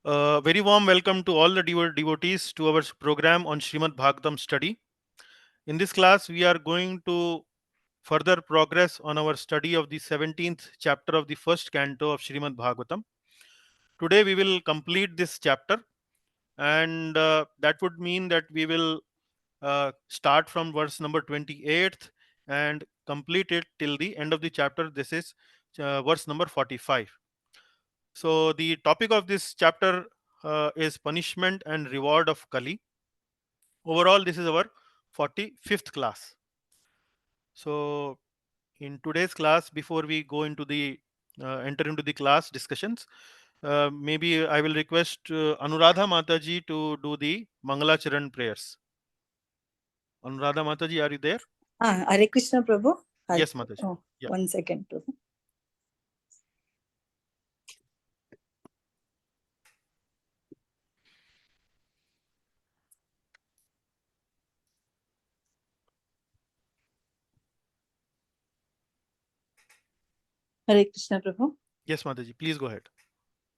Very warm welcome to all the devotees to our program on Srimad Bhagavatam study. In this class, we are going to further progress on our study of the 17th chapter of the first canto of Srimad Bhagavatam. Today, we will complete this chapter, and that would mean that we will start from verse number 28 and complete it till the end of the chapter. This is verse number 45. So, the topic of this chapter is punishment and reward of Kali. Overall, this is our 45th class. So, in today's class, before we go into the enter into the class discussions, maybe I will request Anuradha Mataji to do the Mangala Charan prayers. Anuradha Mataji, are you there? Hare Krishna, Prabhu. Yes, Mataji. Oh, Yeah. 1 second, Prabhu. Hare Krishna, Prabhu. Yes, Mataji. Please go ahead.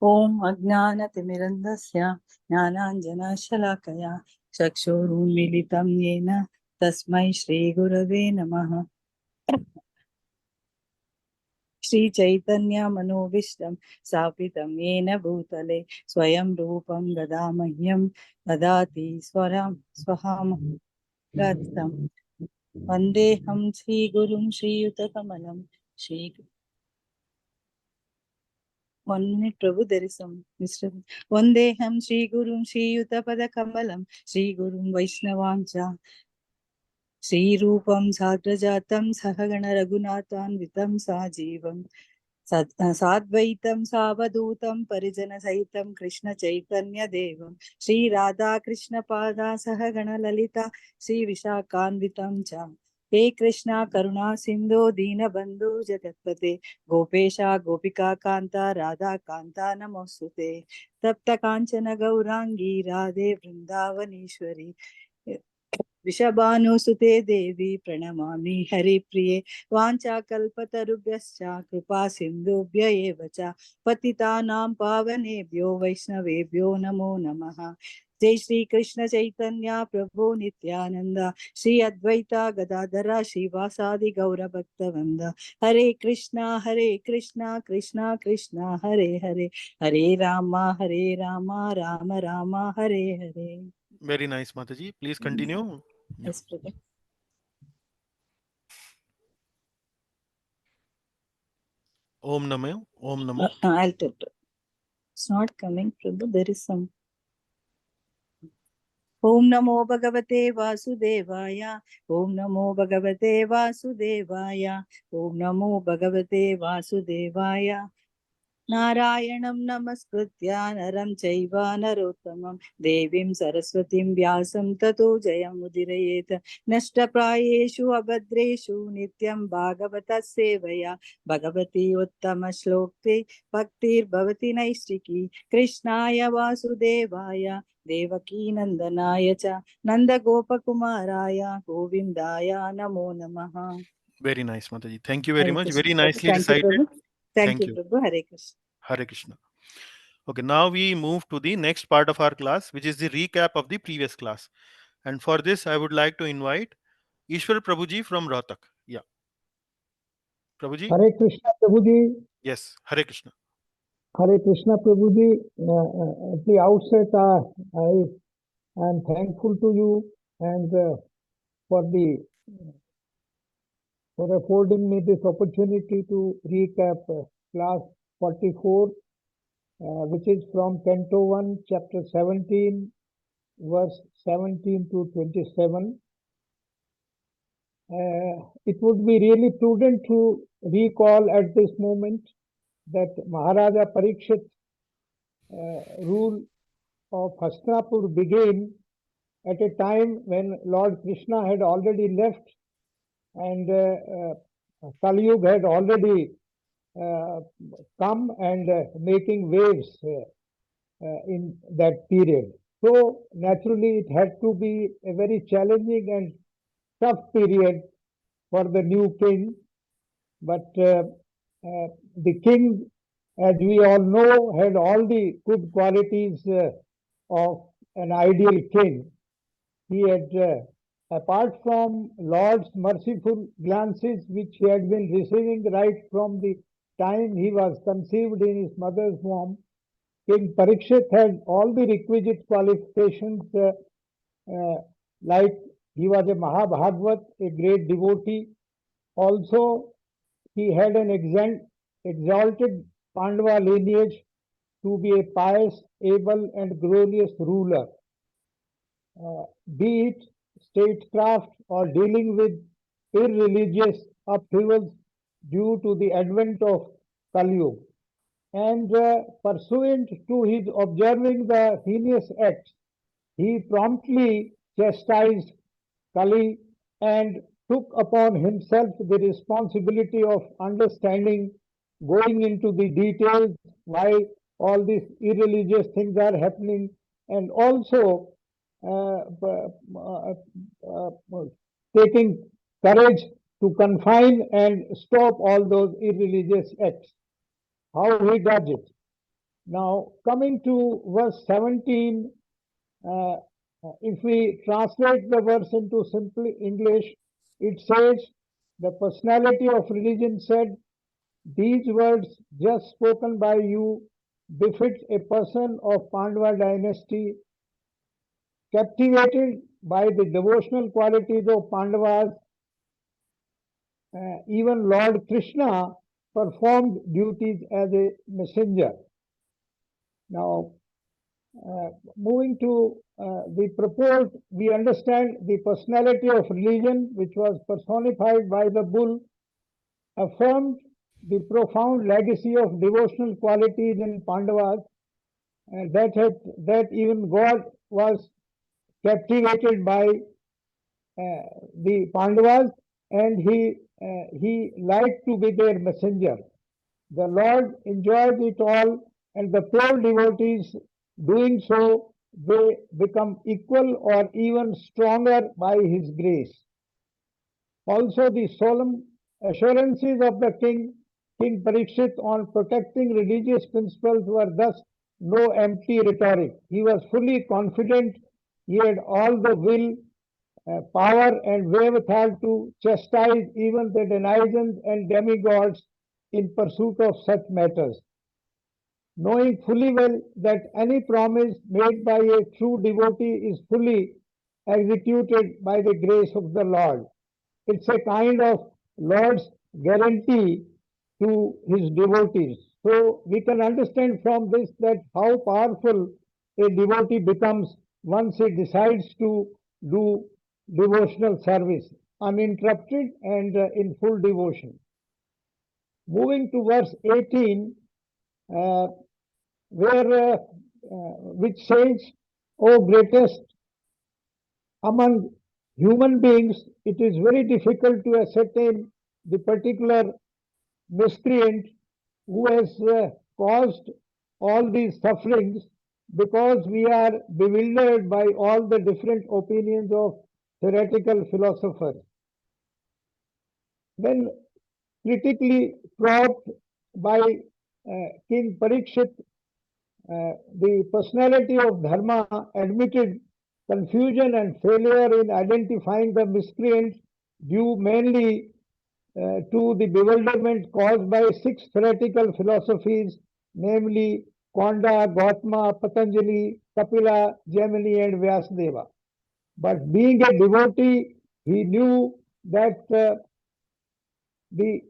Om Ajnanatimirandasya Jnananjanashalakaya Chakshurunmilitam Yena Tasmai Shri Gurave Namaha. Shri Chaitanya Manobishtam Sapitam Yena Bhutale Swayam Rupam Gadamahyam Dadati Swaram Swaham Gatam Vandeham Shri Gurum Shri Yutakamanam Shri. 1 minute, Prabhu, there is some disturbance. Vandeham Shri Gurum Shri Yutapada Kamalam Shri Gurum Vaishnavamcha Shri Rupam Sagrajatam Sahagana Raghunathan Vitam Sajivam Sadvaitam Savadutam Parijana Saitam Krishna Chaitanya Devam Shri Radha Krishna Pada Sahagana Lalita Shri Vishakanvitam Cha. He Krishna Karuna Sindhu Dina Bandhu Jagatpate Gopesha Gopika Kanta Radha Kanta Namosute Tapta Kanchana Gaurangi Radhe Vrindavanishwari Vishabhanusute Devi Pranamami Haripriye Vanchakalpatarubhyascha Kripa Sindhubhya evacha Patitanam Pavanebhyo Vaishnavebhyo Namo Namaha. Jai Shri Krishna Chaitanya Prabhu Nityananda Shri Advaita Gadadhara Shivasadi Gaura Bhaktavanda. Hare Krishna Krishna Krishna Hare Hare Hare Rama Rama Rama Hare Hare. Very nice, Mataji. Please continue. Yes, Prabhu. Om Namo. Om Namo. I'll tell you. It's not coming, Prabhu. There is some. Om Namo Bhagavate Vasudevaya. Om Namo Bhagavate Vasudevaya. Om Namo Bhagavate Vasudevaya. Narayanam Namaskritya Naram Chaiva Narottamam Devim Saraswatim Vyasam Tato Jayam Udirayeta Nashtaprayeshu Abhadreshu Nityam Bhagavata Sevaya Bhagavati Uttama Shlokte Bhaktir Bhavati Naistiki Krishnaya Vasudevaya Devaki Nandanaya Cha Nanda Gopakumaraya Govindaya Namo Namaha. Very nice, Mataji. Thank you very Hare much. Krishna. Very nicely Thank you, recited. Prabhu. Thank Thank you, you. Prabhu. Hare Krishna. Hare Krishna. Okay, now we move to the next part of our class, which is the recap of the previous class. And for this, I would like to invite Ishwar Prabhuji from Rohtak. Yeah. Prabhuji? Hare Krishna Prabhuji. Yes. Hare Krishna. Hare Krishna Prabhuji. At the outset, I am thankful to you and for affording me this opportunity to recap class 44, which is from Canto 1, Chapter 17, verse 17 to 27. It would be really prudent to recall at this moment that Maharaja Parikshit rule of Hastinapur began at a time when Lord Krishna had already left and Kali Yuga had already come and making waves in that period. So naturally it had to be a very challenging and tough period for the new king. But the king as we all know, had all the good qualities of an ideal king. He had, apart from Lord's merciful glances, which he had been receiving right from the time he was conceived in his mother's womb, King Parikshit had all the requisite qualifications, like he was a Mahabhagavat, a great devotee. Also, he had an exalted Pandava lineage to be a pious, able, and glorious ruler. Be it statecraft or dealing with irreligious upheavals due to the advent of Kali Yuga. And pursuant to his observing the heinous acts, he promptly chastised Kali and took upon himself the responsibility of understanding, going into the details why all these irreligious things are happening, and also taking courage to confine and stop all those irreligious acts. How he does it. Now, coming to verse 17, if we translate the verse into simple English, it says, the personality of religion said, these words just spoken by you befit a person of Pandava dynasty, captivated by the devotional qualities of Pandavas. Even Lord Krishna performed duties as a messenger. Now, moving to the purport, we understand the personality of religion, which was personified by the bull, affirmed the profound legacy of devotional qualities in Pandavas, that even God was captivated by the Pandavas, and he liked to be their messenger. The Lord enjoys it all, and the pure devotees doing so, they become equal or even stronger by his grace. Also, the solemn assurances of the King Parikshit on protecting religious principles were thus no empty rhetoric. He was fully confident. He had all the will, power, and wherewithal to chastise even the denizens and demigods in pursuit of such matters, knowing fully well that any promise made by a true devotee is fully executed by the grace of the Lord. It's a kind of Lord's guarantee to his devotees. So we can understand from this that how powerful a devotee becomes once he decides to do devotional service uninterrupted and in full devotion. Moving to verse 18, which says, O greatest among human beings, it is very difficult to ascertain the particular miscreant who has caused all these sufferings, because we are bewildered by all the different opinions of theoretical philosophers. When critically probed by King Parikshit, the personality of Dharma admitted confusion and failure in identifying the miscreants due mainly to the bewilderment caused by 6 theoretical philosophies, namely Konda, Gautama, Patanjali, Kapila, Jaimini, and Vyasadeva. But being a devotee, he knew that the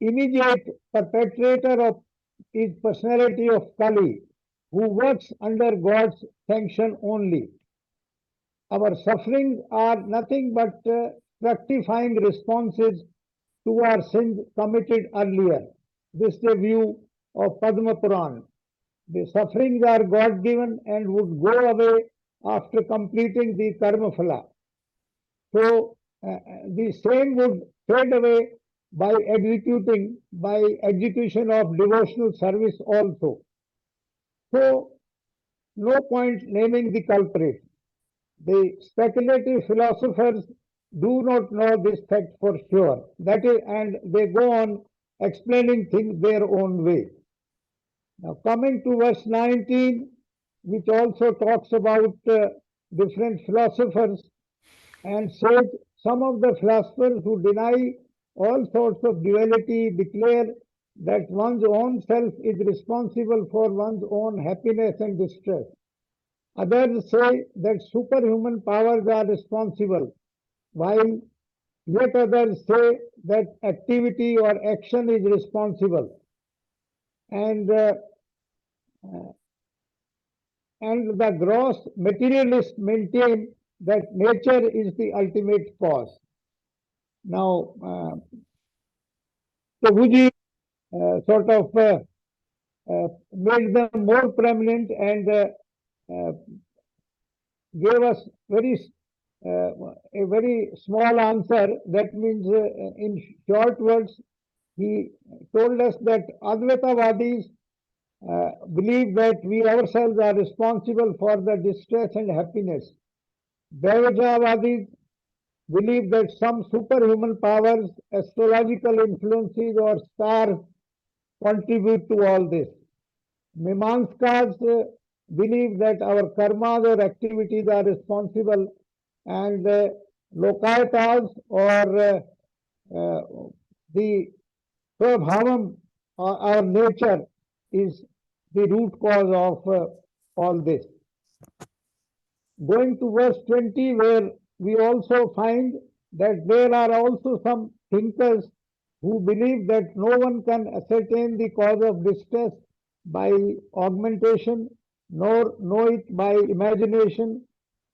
immediate perpetrator of his personality of Kali, who works under God's sanction only. Our sufferings are nothing but fructifying responses to our sins committed earlier. This is the view of Padma Puran. The sufferings are God-given and would go away after completing the karma phala. So the same would fade away by execution of devotional service also. So no point naming the culprit. The speculative philosophers do not know this fact for sure. That is, and they go on explaining things their own way. Now, coming to verse 19, which also talks about different philosophers, and says some of the philosophers who deny all sorts of duality declare that one's own self is responsible for one's own happiness and distress. Others say that superhuman powers are responsible, while yet others say that activity or action is responsible. And the gross materialists maintain that nature is the ultimate cause. Now, Prabhuji sort of made them more prominent and gave us a very small answer. That means, in short words, he told us that Advaitavadis believe that we ourselves are responsible for the distress and happiness. Vairagavadis believe that some superhuman powers, astrological influences, or stars contribute to all this. Mimamskas believe that our karmas or activities are responsible, and Lokayatas or the Swabhavam, our nature, is the root cause of all this. Going to verse 20, where we also find that there are also some thinkers who believe that no one can ascertain the cause of distress by augmentation, nor know it by imagination,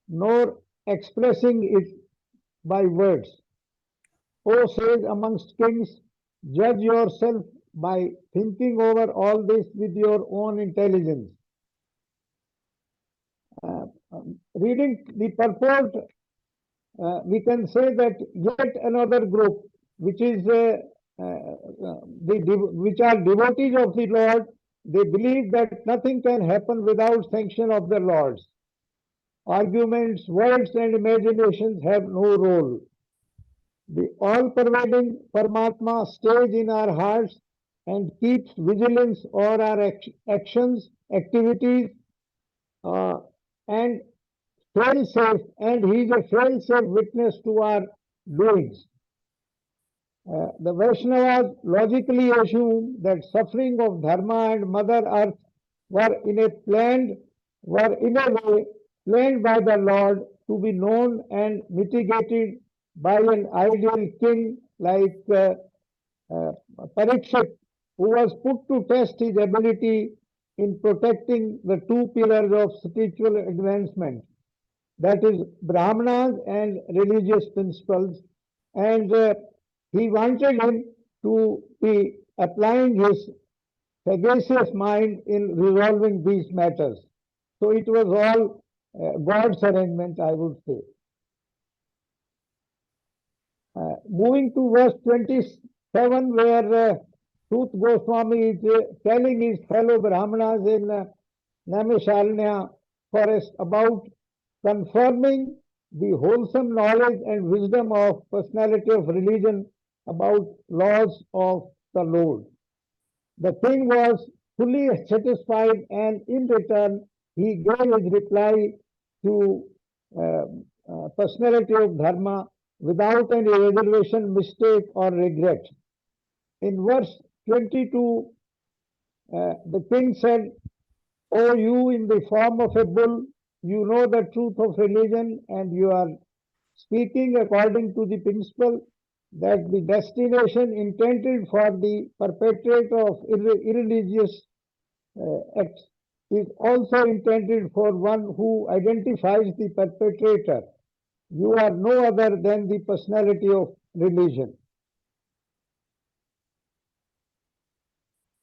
nor expressing it by words. O sage amongst kings, judge yourself by thinking over all this with your own intelligence. Reading the purport, we can say that yet another group, which is which are devotees of the Lord, they believe that nothing can happen without sanction of the Lord's. Arguments, words, and imaginations have no role. The all-pervading Paramatma stays in our hearts and keeps vigilance over our actions, activities, and fail-safe, and he is a fail-safe witness to our doings. The Vaishnavas logically assume that suffering of Dharma and Mother Earth were in a way planned by the Lord to be known and mitigated by an ideal king like Parikshit, who was put to test his ability in protecting the two pillars of spiritual advancement, that is, Brahmanas and religious principles, and he wanted him to be applying his sagacious mind in resolving these matters. So it was all God's arrangement, I would say. Moving to verse 27, where Sut Goswami is telling his fellow Brahmanas in Naimisharanya forest about confirming the wholesome knowledge and wisdom of personality of religion about laws of the Lord. The king was fully satisfied, and in return he gave his reply to personality of Dharma without any reservation, mistake, or regret. In verse 22, the king said, "O you in the form of a bull, you know the truth of religion, and you are speaking according to the principle that the destination intended for the perpetrator of irreligious acts is also intended for one who identifies the perpetrator. You are no other than the personality of religion."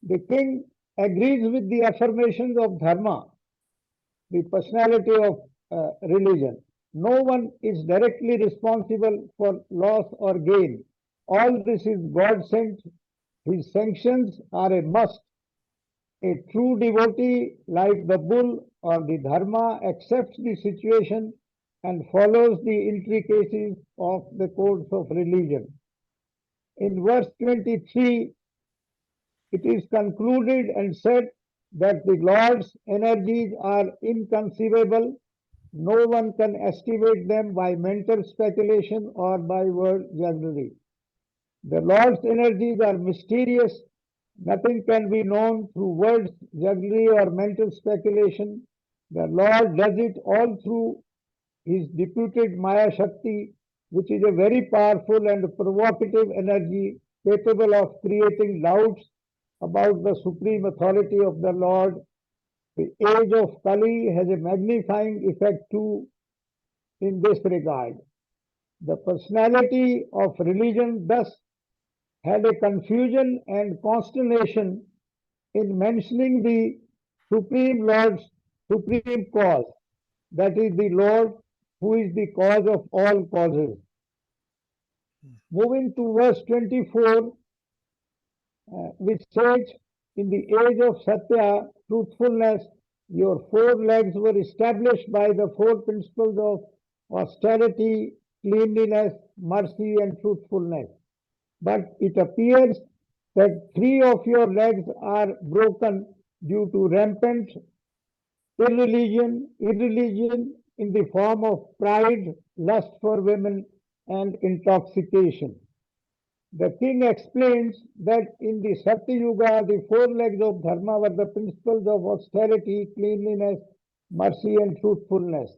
The king agrees with the affirmations of Dharma, the personality of religion. No one is directly responsible for loss or gain. All this is God sent. His sanctions are a must. A true devotee, like the bull or the Dharma, accepts the situation and follows the intricacies of the codes of religion. In verse 23, it is concluded and said that the Lord's energies are inconceivable. No one can estimate them by mental speculation or by word jugglery. The Lord's energies are mysterious. Nothing can be known through words jugglery or mental speculation. The Lord does it all through his deputed Maya Shakti, which is a very powerful and provocative energy capable of creating doubts about the supreme authority of the Lord. The age of Kali has a magnifying effect too in this regard. The personality of religion thus had a confusion and consternation in mentioning the Supreme Lord's supreme cause, that is the Lord who is the cause of all causes. Moving to verse 24, which says, in the age of Satya, truthfulness, your four legs were established by the four principles of austerity, cleanliness, mercy, and truthfulness. But it appears that three of your legs are broken due to rampant irreligion in the form of pride, lust for women, and intoxication. The king explains that in the Satya Yuga, the four legs of Dharma were the principles of austerity, cleanliness, mercy, and truthfulness.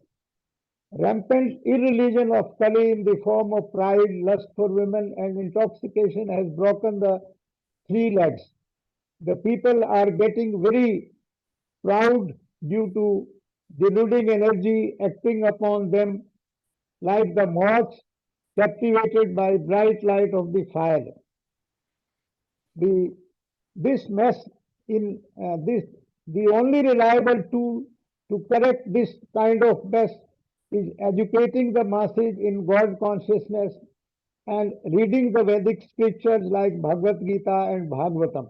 Rampant irreligion of Kali in the form of pride, lust for women, and intoxication has broken the three legs. The people are getting very proud due to deluding energy acting upon them like the moths captivated by bright light of the fire. The only reliable tool to correct this kind of mess is educating the masses in God consciousness and reading the Vedic scriptures like Bhagavad Gita and Bhagavatam.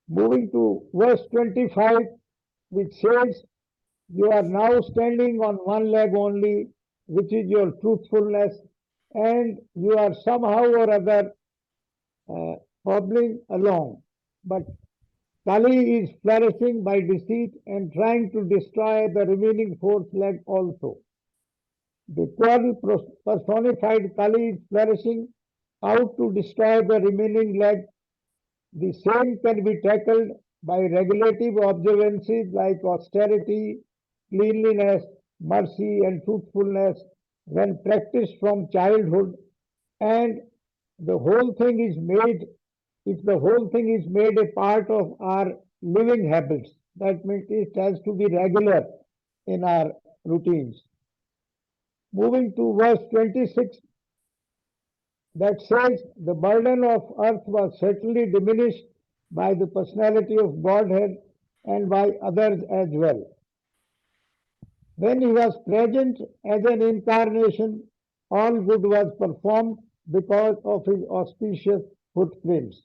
Moving to verse 25, which says, you are now standing on one leg only, which is your truthfulness, and you are somehow or other hobbling along. But Kali is flourishing by deceit and trying to destroy the remaining fourth leg also. The 12 personified Kali is flourishing out to destroy the remaining leg. The same can be tackled by regulative observances like austerity, cleanliness, mercy, and truthfulness when practiced from childhood, and the whole thing is made, if the whole thing is made a part of our living habits, that means it has to be regular in our routines. Moving to verse 26, that says, the burden of earth was certainly diminished by the personality of Godhead and by others as well. When he was present as an incarnation, all good was performed because of his auspicious footprints.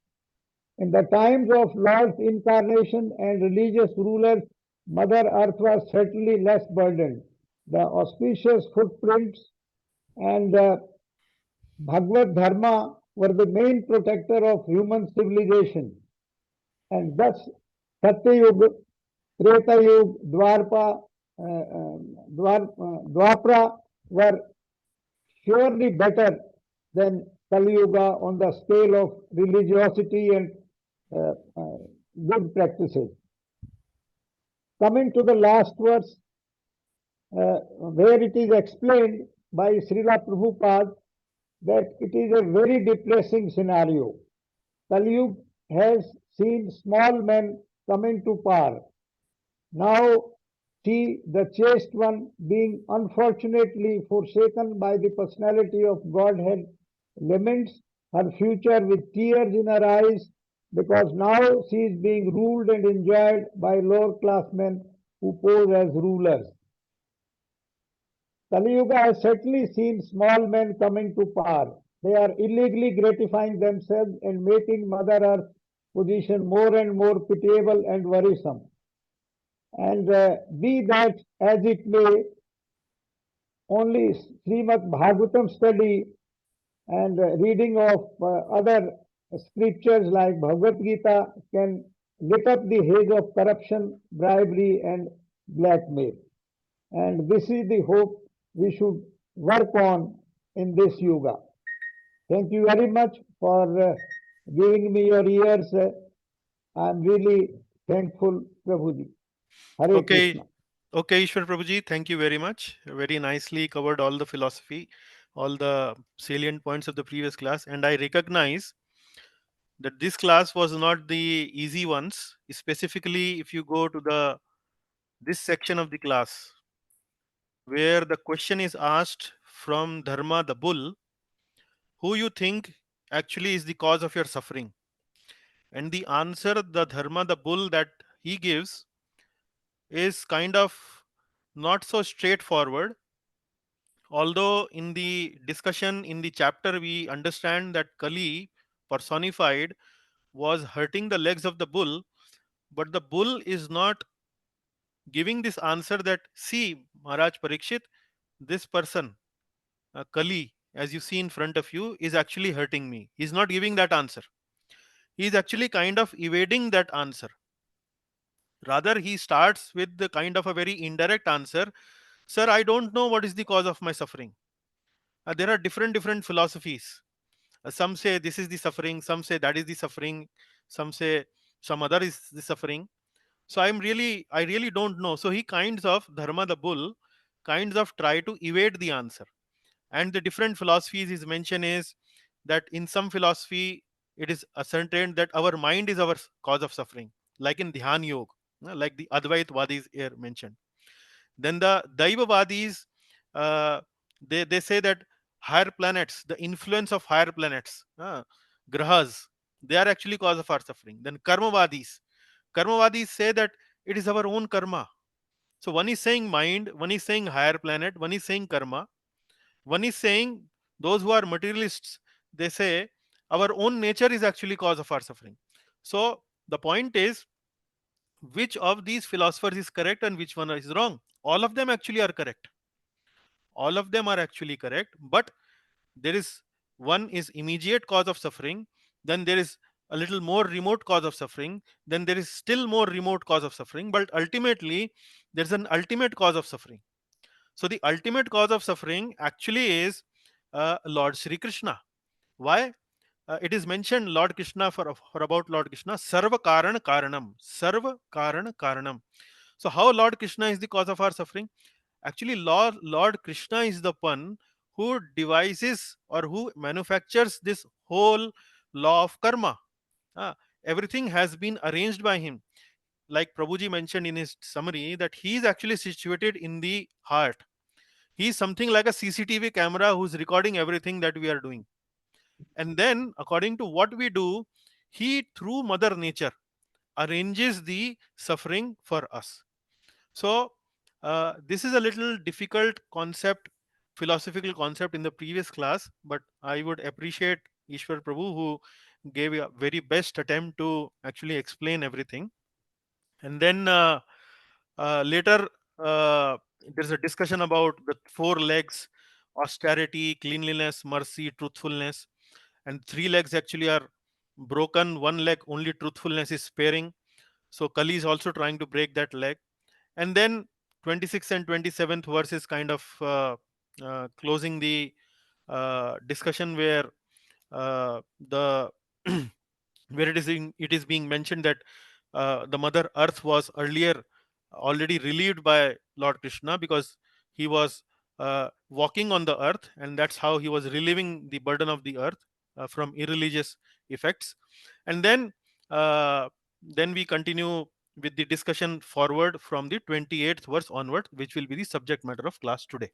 In the times of Lord's incarnation and religious rulers, Mother Earth was certainly less burdened. The auspicious footprints and Bhagavad Dharma were the main protector of human civilization. And thus, Satya Yuga, Treta Yuga, Dwapara were surely better than Kali Yuga on the scale of religiosity and good practices. Coming to the last verse, where it is explained by Srila Prabhupada that it is a very depressing scenario. Kali Yuga has seen small men coming to power. Now she, the chaste one, being unfortunately forsaken by the personality of Godhead, laments her future with tears in her eyes, because now she is being ruled and enjoyed by lower class men who pose as rulers. Kali Yuga has certainly seen small men coming to power. They are illegally gratifying themselves and making Mother Earth's position more and more pitiable and worrisome. And be that as it may, only Srimad Bhagavatam study and reading of other scriptures like Bhagavad Gita can lit up the haze of corruption, bribery, and blackmail. And this is the hope we should work on in this yoga. Thank you very much for giving me your ears. I'm really thankful, Prabhuji. Hare Okay, Krishna. okay, Ishwar Prabhuji, thank you very much. Very nicely covered all the philosophy, all the salient points of the previous class, and I recognize that this class was not the easy ones. Specifically, if you go to the this section of the class where the question is asked from Dharma the bull, who you think actually is the cause of your suffering, and the answer the Dharma the bull that he gives is kind of not so straightforward. Although in the discussion in the chapter we understand that Kali personified was hurting the legs of the bull, but the bull is not giving this answer that, see, Maharaj Parikshit, this person, Kali, as you see in front of you, is actually hurting me. He's not giving that answer. He is actually kind of evading that answer. Rather, he starts with the kind of a very indirect answer. Sir, I don't know what is the cause of my suffering. There are different philosophies. Some say this is the suffering, some say that is the suffering, some say some other is the suffering. So I really don't know. So he kinds of, Dharma the bull, kinds of try to evade the answer. And the different philosophies is mentioned is that in some philosophy it is ascertained that our mind is our cause of suffering, like in Dhyan Yoga, like the Advaitvadis here mentioned. Then the Daivavadis, uh, they say that higher planets, the influence of higher planets, grahas, they are actually cause of our suffering. Then Karmavadis say that it is our own karma. So one is saying mind, one is saying higher planet, one is saying karma, one is saying those who are materialists, they say our own nature is actually cause of our suffering. So the point is, which of these philosophers is correct and which one is wrong? All of them actually are correct. All of them are actually correct, but there is one is immediate cause of suffering, then there is a little more remote cause of suffering, then there is still more remote cause of suffering, but ultimately there's an ultimate cause of suffering. So the ultimate cause of suffering actually is Lord Sri Krishna. Why? It is mentioned Lord Krishna for about Lord Krishna, Sarva Karana Karanam. Sarva Karana Karanam. So how Lord Krishna is the cause of our suffering? Actually, Lord Krishna is the one who devises or who manufactures this whole law of karma. Ah, everything has been arranged by him. Like Prabhuji mentioned in his summary, that he is actually situated in the heart. He is something like a CCTV camera who's recording everything that we are doing. And then, according to what we do, he, through Mother Nature, arranges the suffering for us. So, this is a little difficult concept, philosophical concept in the previous class, but I would appreciate Ishwar Prabhu who gave a very best attempt to actually explain everything. And then later, there's a discussion about the four legs: austerity, cleanliness, mercy, truthfulness. And three legs actually are broken. One leg, only truthfulness is sparing. So Kali is also trying to break that leg. And then 26th and 27th verse is kind of closing the discussion where the where it is being mentioned that the Mother Earth was earlier already relieved by Lord Krishna, because he was walking on the earth, and that's how he was relieving the burden of the earth from irreligious effects. And then we continue with the discussion forward from the 28th verse onward, which will be the subject matter of class today.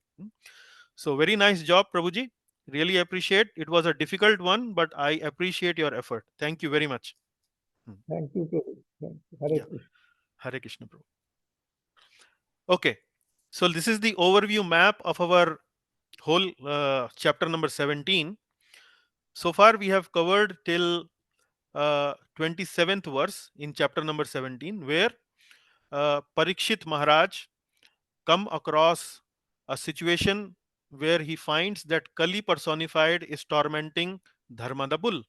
So very nice job, Prabhuji. Really appreciate. It was a difficult one, but I appreciate your effort. Thank you very much. Thank you, Prabhu. Thank you. Hare Yeah. Krishna. Hare Krishna, Prabhu. Okay. So this is the overview map of our whole chapter number 17. So far we have covered till 27th verse in chapter number 17, where Parikshit Maharaj come across a situation where he finds that Kali personified is tormenting Dharma the bull,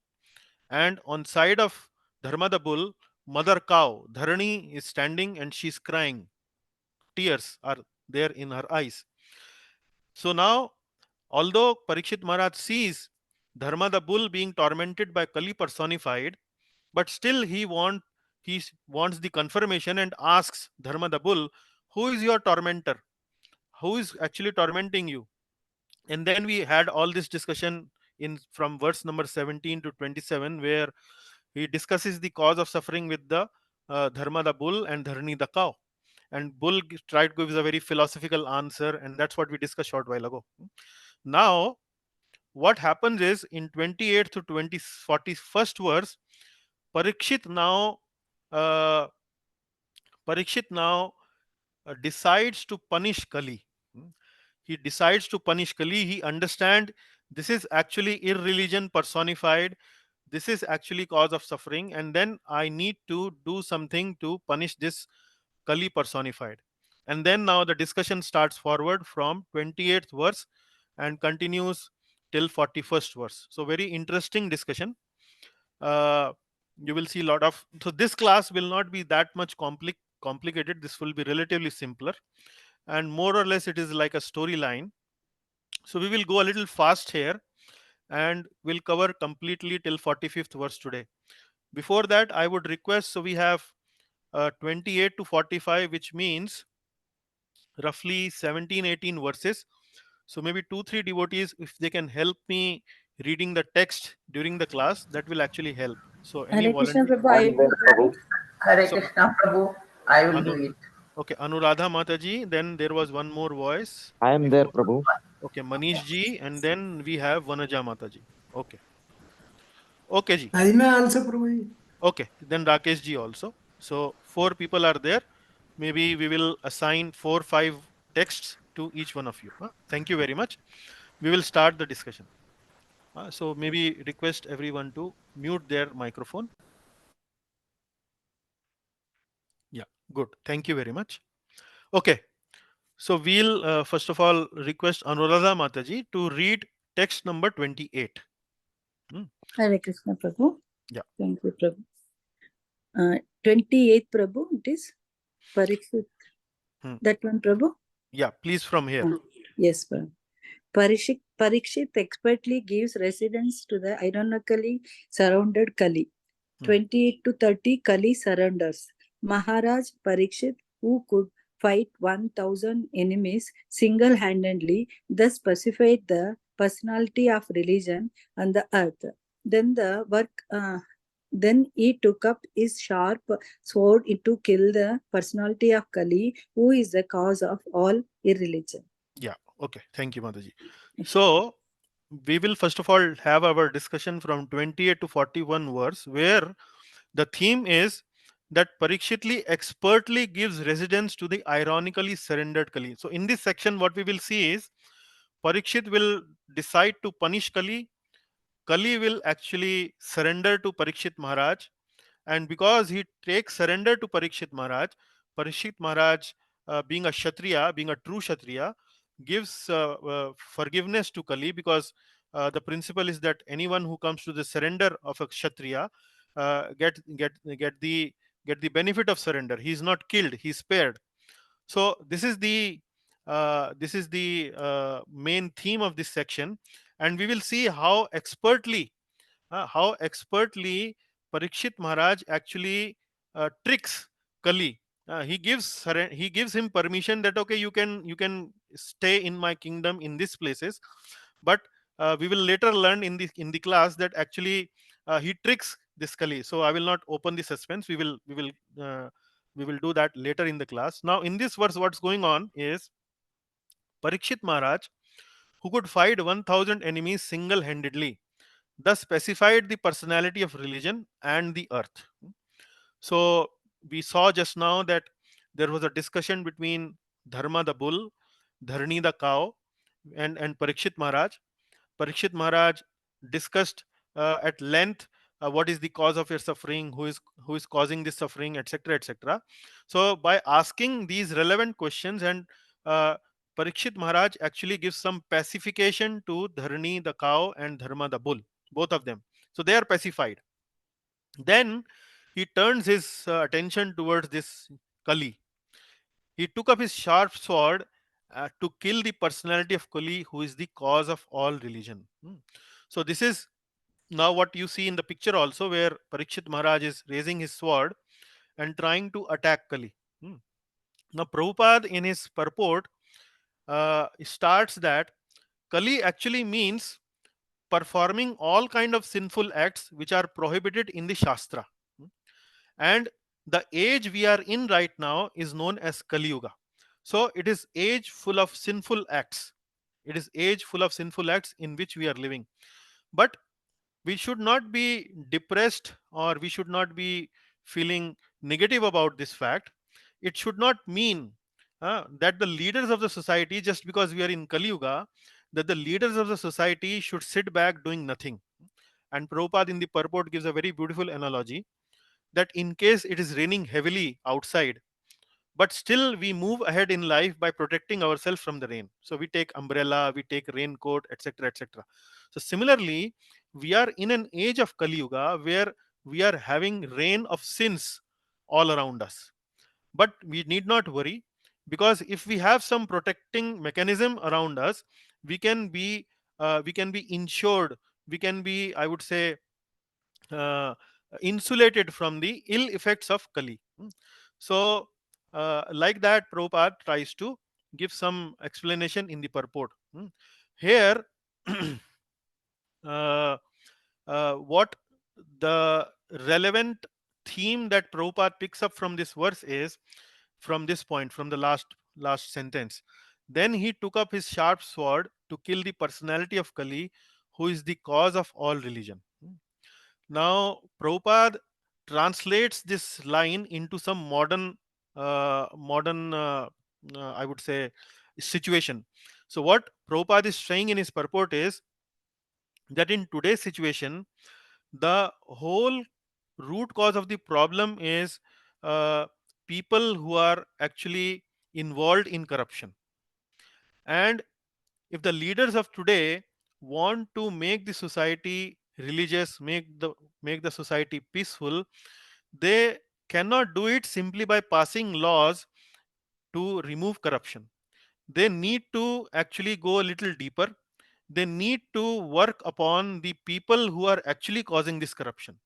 and on side of Dharma the bull, mother cow, Dharani, is standing and she's crying. Tears are there in her eyes. So now, although Parikshit Maharaj sees Dharma the bull being tormented by Kali personified, but still he wants the confirmation and asks Dharma the bull, who is your tormentor? Who is actually tormenting you? And then we had all this discussion in from verse number 17 to 27, where he discusses the cause of suffering with the Dharma the bull and Dharani the cow. And bull tried to give a very philosophical answer, and that's what we discussed short while ago. Now, what happens is in 28th to 41st verse, Parikshit now uh, Parikshit now decides to punish Kali. Hmm. He decides to punish Kali. He understands this is actually irreligion personified. This is actually cause of suffering, and then I need to do something to punish this Kali personified. And then now the discussion starts forward from 28th verse and continues till 41st verse. So very interesting discussion. uh, you will see a lot of, so this class will not be that much complicated. This will be relatively simpler, and more or less it is like a storyline. So we will go a little fast here and we'll cover completely till 45th verse today. Before that, I would request, so we have 28 to 45, which means roughly 17-18 verses. So maybe 2-3 devotees, if they can help me reading the text during the class, that will actually help. So any Hare Krishna volunteer? Prabhu, I I am will there, do Prabhu. it. Hare So Krishna, Prabhu. I will do Anu, it. okay, Anuradha Mataji, then there was one more voice I am there, before. Prabhu. Okay, Manish ji, and then we have Vanaja Mataji. Okay. Okay ji. I may also provide. Okay, then Rakesh ji also. So 4 people are there. Maybe we will assign 4-5 texts to each one of you. Thank you very much. We will start the discussion. So maybe request everyone to mute their microphone. Yeah, good. Thank you very much. Okay. So we'll first of all request Anuradha Mataji to read text number 28. Hare Krishna Prabhu. Yeah. Thank you, Prabhu. 28th Prabhu, it is Parikshit. Hmm. That one, Prabhu? Yeah, please from here. Yes, Prabhu. Parikshit expertly gives residence to the ironically surrounded Kali. 28 to 30 Kali surrenders. Maharaj Parikshit, who could fight 1,000 enemies single-handedly, thus pacified the personality of religion on the earth. Then he took up his sharp sword to kill the personality of Kali, who is the cause of all irreligion. Yeah. Okay. Thank you, Mataji. So we will first of all have our discussion from 28 to 41 verse, where the theme is that Parikshitli expertly gives residence to the ironically surrendered Kali. So in this section, what we will see is Parikshit will decide to punish Kali. Kali will actually surrender to Parikshit Maharaj, and because he takes surrender to Parikshit Maharaj, being a Kshatriya, being a true Kshatriya, gives forgiveness to Kali, because the principle is that anyone who comes to the surrender of a Kshatriya get the benefit of surrender. He is not killed; he is spared. So this is the main theme of this section, and we will see how expertly Parikshit Maharaj actually tricks Kali. He gives him permission that okay, you can stay in my kingdom in these places, but we will later learn in the class that actually he tricks this Kali. So I will not open the suspense. We will do that later in the class. Now in this verse, what's going on is Parikshit Maharaj, who could fight 1,000 enemies single-handedly, thus specified the personality of religion and the earth. So we saw just now that there was a discussion between Dharma the bull, Dharani the cow, and Parikshit Maharaj. Parikshit Maharaj discussed at length what is the cause of your suffering, who is causing this suffering, etc., etc. So by asking these relevant questions, and uh, Parikshit Maharaj actually gives some pacification to Dharani the cow and Dharma the bull, both of them. So they are pacified. Then he turns his attention towards this Kali. He took up his sharp sword to kill the personality of Kali, who is the cause of all religion. So this is now what you see in the picture also, where Parikshit Maharaj is raising his sword and trying to attack Kali. Now Prabhupada in his purport starts that Kali actually means performing all kind of sinful acts which are prohibited in the Shastra. And the age we are in right now is known as Kali Yuga. So it is age full of sinful acts. It is age full of sinful acts in which we are living. But we should not be depressed, or we should not be feeling negative about this fact. It should not mean that the leaders of the society, just because we are in Kali Yuga, that the leaders of the society should sit back doing nothing. And Prabhupada in the purport gives a very beautiful analogy that in case it is raining heavily outside, but still we move ahead in life by protecting ourselves from the rain. So we take umbrella, we take raincoat, etc., etc. So similarly, we are in an age of Kali Yuga where we are having rain of sins all around us. But we need not worry, because if we have some protecting mechanism around us, we can be insured. We can be, I would say, uh, insulated from the ill effects of Kali. So, like that, Prabhupada tries to give some explanation in the purport. Here, uh, what the relevant theme that Prabhupada picks up from this verse is, from this point, from the last sentence. Then he took up his sharp sword to kill the personality of Kali, who is the cause of all religion. Now, Prabhupada translates this line into some modern, I would say, situation. So, what Prabhupada is saying in his purport is that in today's situation, the whole root cause of the problem is uh, people who are actually involved in corruption. And if the leaders of today want to make the society religious, make the society peaceful, they cannot do it simply by passing laws to remove corruption. They need to actually go a little deeper. They need to work upon the people who are actually causing this corruption.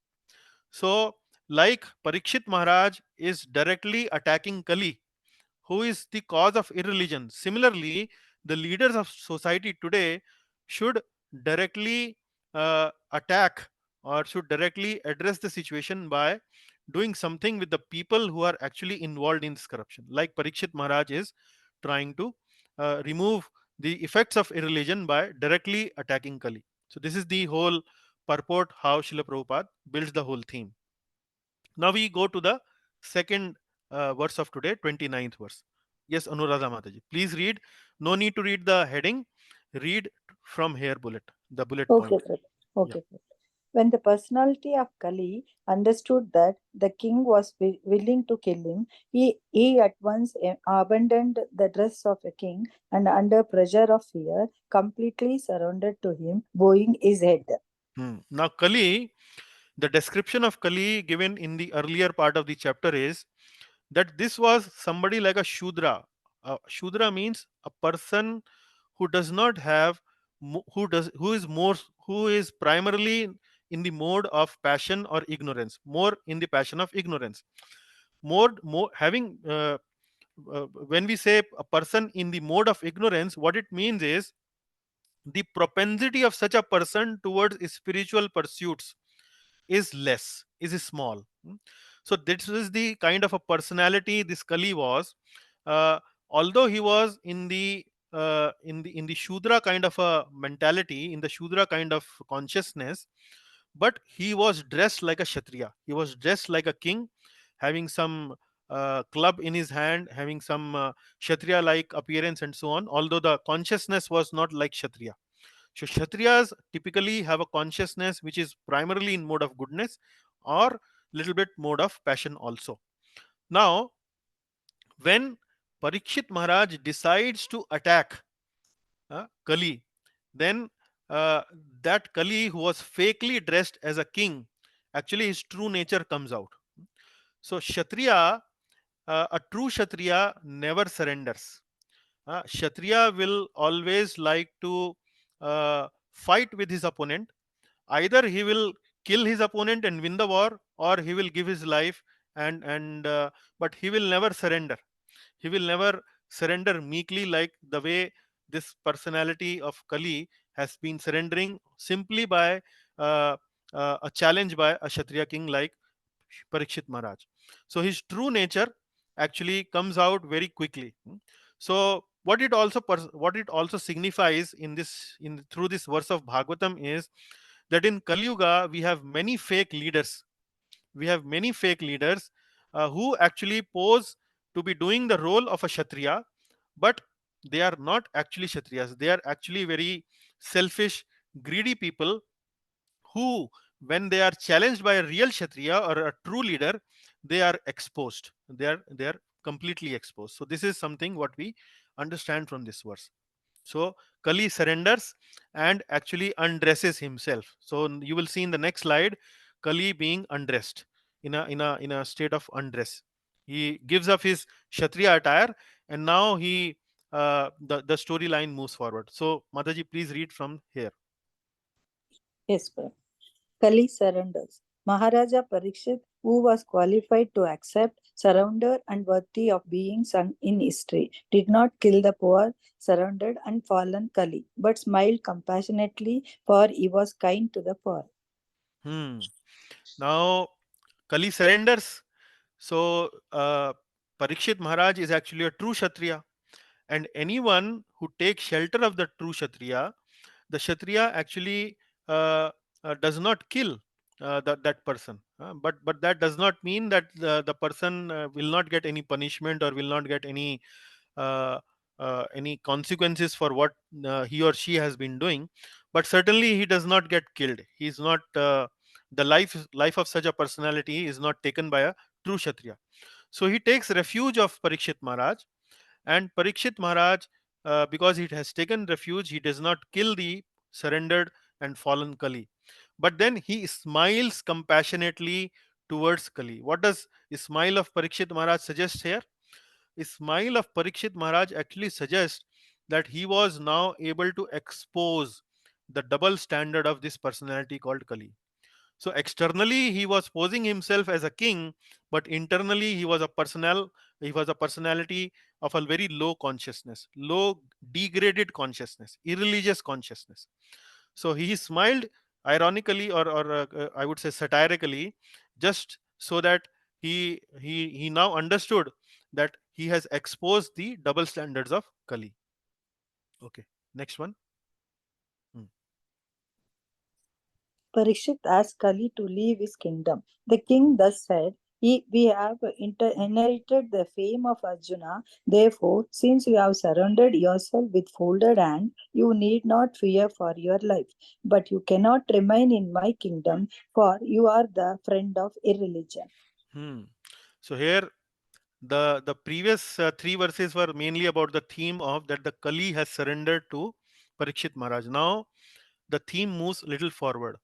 So, like Parikshit Maharaj is directly attacking Kali, who is the cause of irreligion. Similarly, the leaders of society today should directly attack, or should directly address the situation by doing something with the people who are actually involved in this corruption. Like Parikshit Maharaj is trying to remove the effects of irreligion by directly attacking Kali. So, this is the whole purport how Srila Prabhupada builds the whole theme. Now we go to the second verse of today, 29th verse. Yes, Anuradha Mataji. Please read. No need to read the heading. Read from here the bullet point. Okay, Prabhu. Okay, Prabhu. When the personality of Kali understood that the king was willing to kill him, he at once abandoned the dress of a king and, under pressure of fear, completely surrendered to him, bowing his head. Now, Kali, the description of Kali given in the earlier part of the chapter is that this was somebody like a Shudra. Shudra means a person who does not have, who is primarily in the mode of passion or ignorance, more in the passion of ignorance, more having. When we say a person in the mode of ignorance, what it means is the propensity of such a person towards spiritual pursuits is less, is small. So this is the kind of a personality this Kali was. Uh, Although he was in the Shudra kind of a mentality, in the Shudra kind of consciousness, but he was dressed like a Kshatriya. He was dressed like a king, having some club in his hand, having some Kshatriya like appearance and so on, although the consciousness was not like Kshatriya. So Kshatriyas typically have a consciousness which is primarily in mode of goodness, or little bit mode of passion also. Now, when Parikshit Maharaj decides to attack Kali, then uh, that Kali who was fakely dressed as a king, actually his true nature comes out. So Kshatriya, a true Kshatriya never surrenders. Kshatriya will always like to fight with his opponent. Either he will kill his opponent and win the war, or he will give his life, and but he will never surrender. He will never surrender meekly like the way this personality of Kali has been surrendering simply by uh, a challenge by a Kshatriya king like Parikshit Maharaj. So his true nature actually comes out very quickly. So what it also signifies in this in through this verse of Bhagavatam is that in Kali Yuga we have many fake leaders. We have many fake leaders who actually pose to be doing the role of a Kshatriya, but they are not actually Kshatriyas. They are actually very selfish, greedy people who, when they are challenged by a real Kshatriya or a true leader, they are exposed. They are completely exposed. So this is something what we understand from this verse. So Kali surrenders and actually undresses himself. So you will see in the next slide Kali being undressed in a state of undress. He gives up his Kshatriya attire, and now the storyline moves forward. So Mataji, please read from here. Yes, sir. Kali surrenders. Maharaja Parikshit, who was qualified to accept, surrender, and worthy of being sung in history, did not kill the poor, surrounded, and fallen Kali, but smiled compassionately, for he was kind to the poor. Now Kali surrenders. So Parikshit Maharaj is actually a true Kshatriya, and anyone who takes shelter of the true Kshatriya, the Kshatriya actually does not kill that person. But that does not mean that the person will not get any punishment or will not get uh, any consequences for what he or she has been doing. But certainly he does not get killed. He is not the life of such a personality is not taken by a true Kshatriya. So he takes refuge of Parikshit Maharaj, and Parikshit Maharaj, because he has taken refuge, he does not kill the surrendered and fallen Kali. But then he smiles compassionately towards Kali. What does the smile of Parikshit Maharaj suggest here? The smile of Parikshit Maharaj actually suggests that he was now able to expose the double standard of this personality called Kali. So externally he was posing himself as a king, but internally he was a personality of a very low consciousness, low degraded consciousness, irreligious consciousness. So he smiled ironically, or I would say satirically, just so that he now understood that he has exposed the double standards of Kali. Okay, next one. Hmm. Parikshit asked Kali to leave his kingdom. The king thus said, We have inherited the fame of Arjuna. Therefore, since you have surrounded yourself with folded hand, you need not fear for your life. But you cannot remain in my kingdom, for you are the friend of irreligion. Hmm. So here the previous three verses were mainly about the theme of that the Kali has surrendered to Parikshit Maharaj. Now the theme moves a little forward.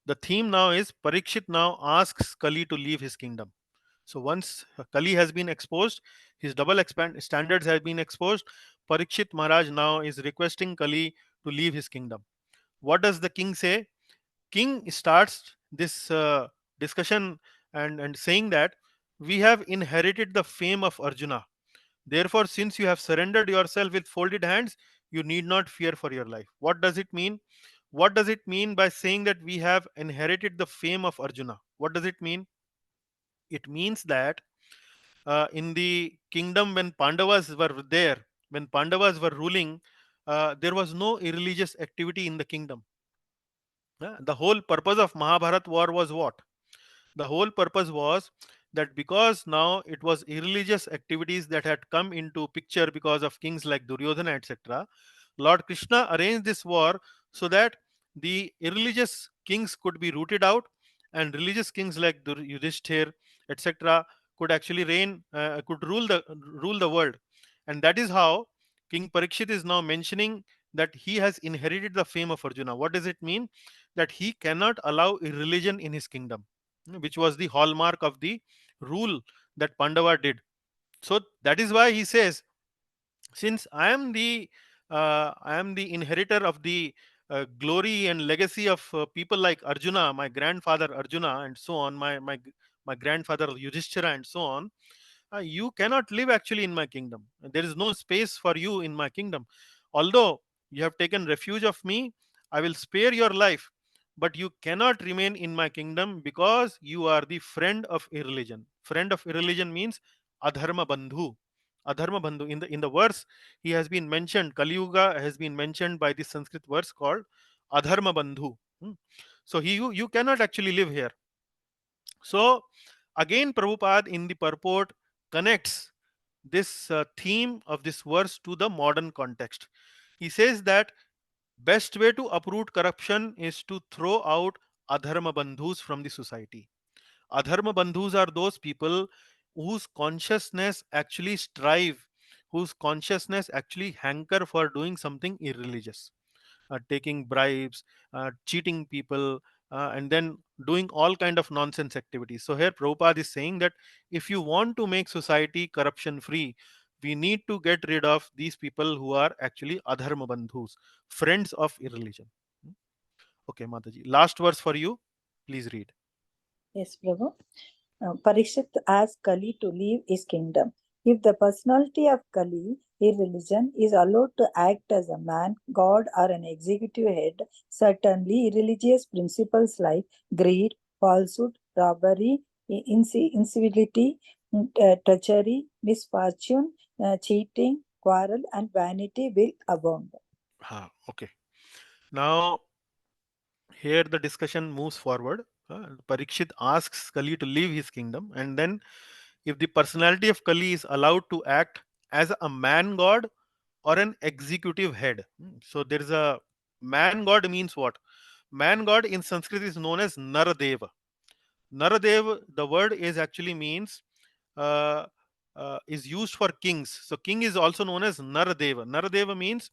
The theme now is Parikshit now asks Kali to leave his kingdom. So once Kali has been exposed, his double standards have been exposed. Parikshit Maharaj now is requesting Kali to leave his kingdom. What does the king say? King starts this discussion and saying that we have inherited the fame of Arjuna. Therefore, since you have surrendered yourself with folded hands, you need not fear for your life. What does it mean? What does it mean by saying that we have inherited the fame of Arjuna? What does it mean? It means that in the kingdom when Pandavas were there, when Pandavas were ruling, there was no irreligious activity in the kingdom. The whole purpose of Mahabharat war was what? The whole purpose was that because now it was irreligious activities that had come into picture because of kings like Duryodhana, etc. Lord Krishna arranged this war so that the irreligious kings could be rooted out, and religious kings like Yudhishthir, etc., could actually could rule the world. And that is how King Parikshit is now mentioning that he has inherited the fame of Arjuna. What does it mean? That he cannot allow irreligion in his kingdom, which was the hallmark of the rule that Pandava did. So that is why he says, since I am the inheritor of the glory and legacy of people like Arjuna, my grandfather Arjuna, and so on, my grandfather Yudhishthira, and so on. You cannot live actually in my kingdom. There is no space for you in my kingdom. Although you have taken refuge of me, I will spare your life, but you cannot remain in my kingdom because you are the friend of irreligion. Friend of irreligion means adharma bandhu. Adharma bandhu. In the verse, he has been mentioned. Kali Yuga has been mentioned by this Sanskrit verse called adharma bandhu. So you cannot actually live here. So again, Prabhupada in the purport connects this theme of this verse to the modern context. He says that best way to uproot corruption is to throw out adharma bandhus from the society. Adharma bandhus are those people whose consciousness actually strive, whose consciousness actually hanker for doing something irreligious, taking bribes, cheating people, and then doing all kind of nonsense activities. So here Prabhupada is saying that if you want to make society corruption free, we need to get rid of these people who are actually adharma bandhus, friends of irreligion. Okay, Mataji, last verse for you. Please read. Yes, Prabhu. Parikshit asked Kali to leave his kingdom. If the personality of Kali, irreligion, is allowed to act as a man, god, or an executive head, certainly irreligious principles like greed, falsehood, robbery, incivility, treachery, misfortune, cheating, quarrel, and vanity will abound. Okay. Now, here the discussion moves forward. Parikshit asks Kali to leave his kingdom, and then if the personality of Kali is allowed to act as a man god or an executive head. So there is a man god means what? Man god in Sanskrit is known as Naradeva. Naradev, the word is actually means uh, is used for kings. So king is also known as Naradeva. Naradeva means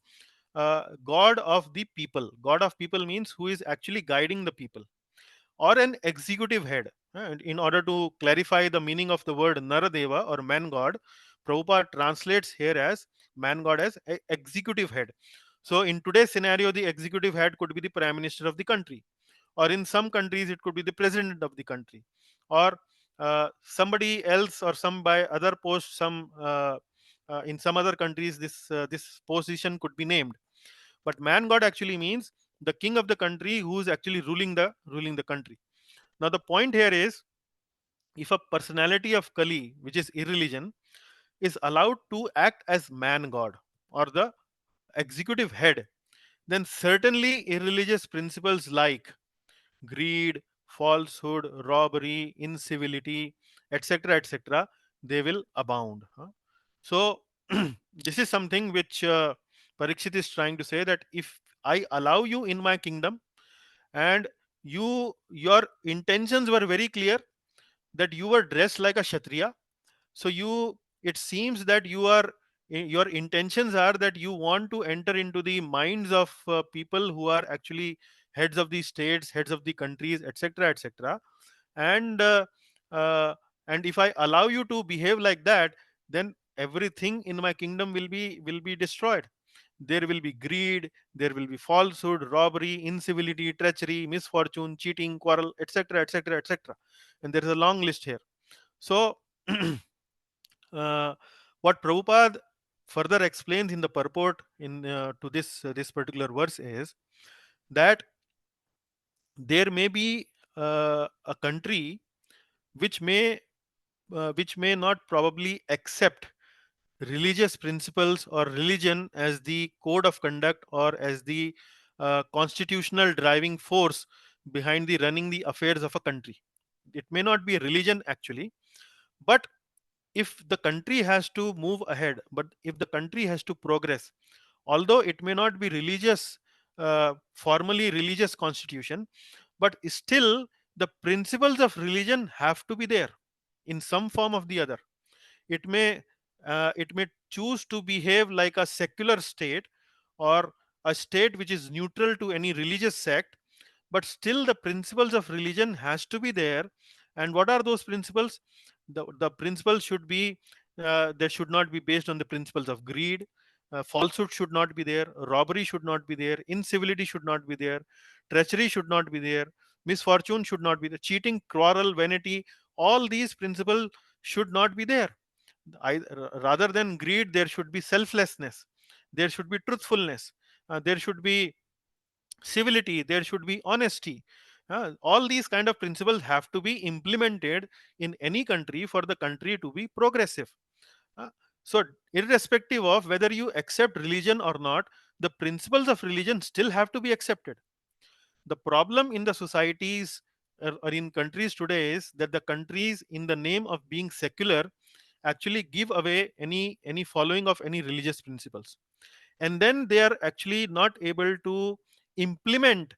god of the people. God of people means who is actually guiding the people, or an executive head. And in order to clarify the meaning of the word Naradeva or man god, Prabhupada translates here as man god as executive head. So in today's scenario, the executive head could be the prime minister of the country, or in some countries it could be the president of the country, or somebody else, or some by other post, some in some other countries this position could be named. But man god actually means the king of the country who is actually ruling the country. Now the point here is, if a personality of Kali, which is irreligion, is allowed to act as man god or the executive head, then certainly irreligious principles like greed, falsehood, robbery, incivility, etc., etc., they will abound. So, this is something which Parikshit is trying to say, that if I allow you in my kingdom, and your intentions were very clear, that you were dressed like a Kshatriya, so it seems that your intentions are that you want to enter into the minds of people who are actually heads of the states, heads of the countries, etc., etc. And uh, and if I allow you to behave like that, then everything in my kingdom will be destroyed. There will be greed, there will be falsehood, robbery, incivility, treachery, misfortune, cheating, quarrel, etc., etc., etc. And there is a long list here. So what Prabhupada further explains in the purport in to this particular verse is that there may be a country which may not probably accept religious principles or religion as the code of conduct, or as the constitutional driving force behind the running the affairs of a country. It may not be a religion actually, but if the country has to move ahead, but if the country has to progress, although it may not be religious, formally religious constitution, but still the principles of religion have to be there in some form of the other. It may choose to behave like a secular state, or a state which is neutral to any religious sect, but still the principles of religion has to be there, And what are those principles? The principles should be, they should not be based on the principles of greed. Falsehood should not be there. Robbery should not be there. Incivility should not be there. Treachery should not be there. Misfortune should not be there. Cheating, quarrel, vanity, all these principles should not be there. Rather than greed, there should be selflessness. There should be truthfulness. There should be civility. There should be honesty. All these kind of principles have to be implemented in any country for the country to be progressive. Uh, so irrespective of whether you accept religion or not, the principles of religion still have to be accepted. The problem in the societies or in countries today is that the countries, in the name of being secular, actually give away any following of any religious principles, and then they are actually not able to implement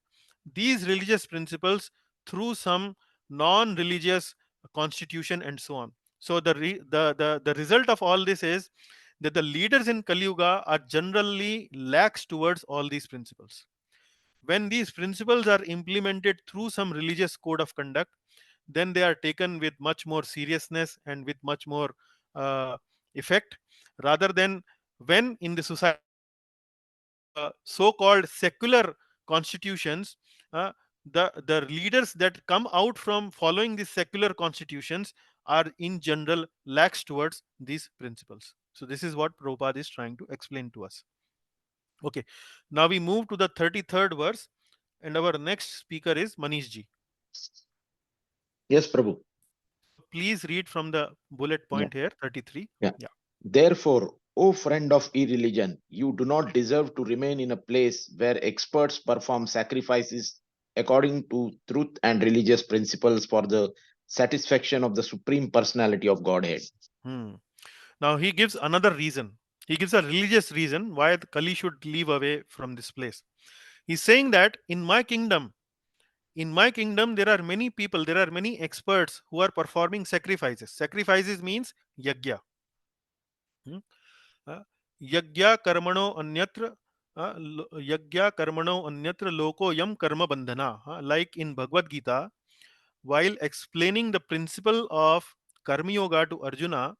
these religious principles through some non-religious constitution and so on. So the result of all this is that the leaders in Kali Yuga are generally lax towards all these principles. When these principles are implemented through some religious code of conduct, then they are taken with much more seriousness and with much more effect, rather than when in the society so-called secular constitutions, uh, the leaders that come out from following these secular constitutions are in general lax towards these principles. So this is what Prabhupada is trying to explain to us. Okay, now we move to the 33rd verse, and our next speaker is Manish ji. Yes, Prabhu. Please read from the bullet point here, 33. Yeah. Yeah. Therefore, O friend of irreligion, you do not deserve to remain in a place where experts perform sacrifices according to truth and religious principles for the satisfaction of the Supreme Personality of Godhead. Now he gives another reason. He gives a religious reason why the Kali should leave away from this place. He's saying that in my kingdom, there are many people, there are many experts who are performing sacrifices. Sacrifices means yajna. Yajna karmano anyatra, yajna karmano anyatra loko yam karma bandhana. Like in Bhagavad Gita, while explaining the principle of Karma Yoga to Arjuna,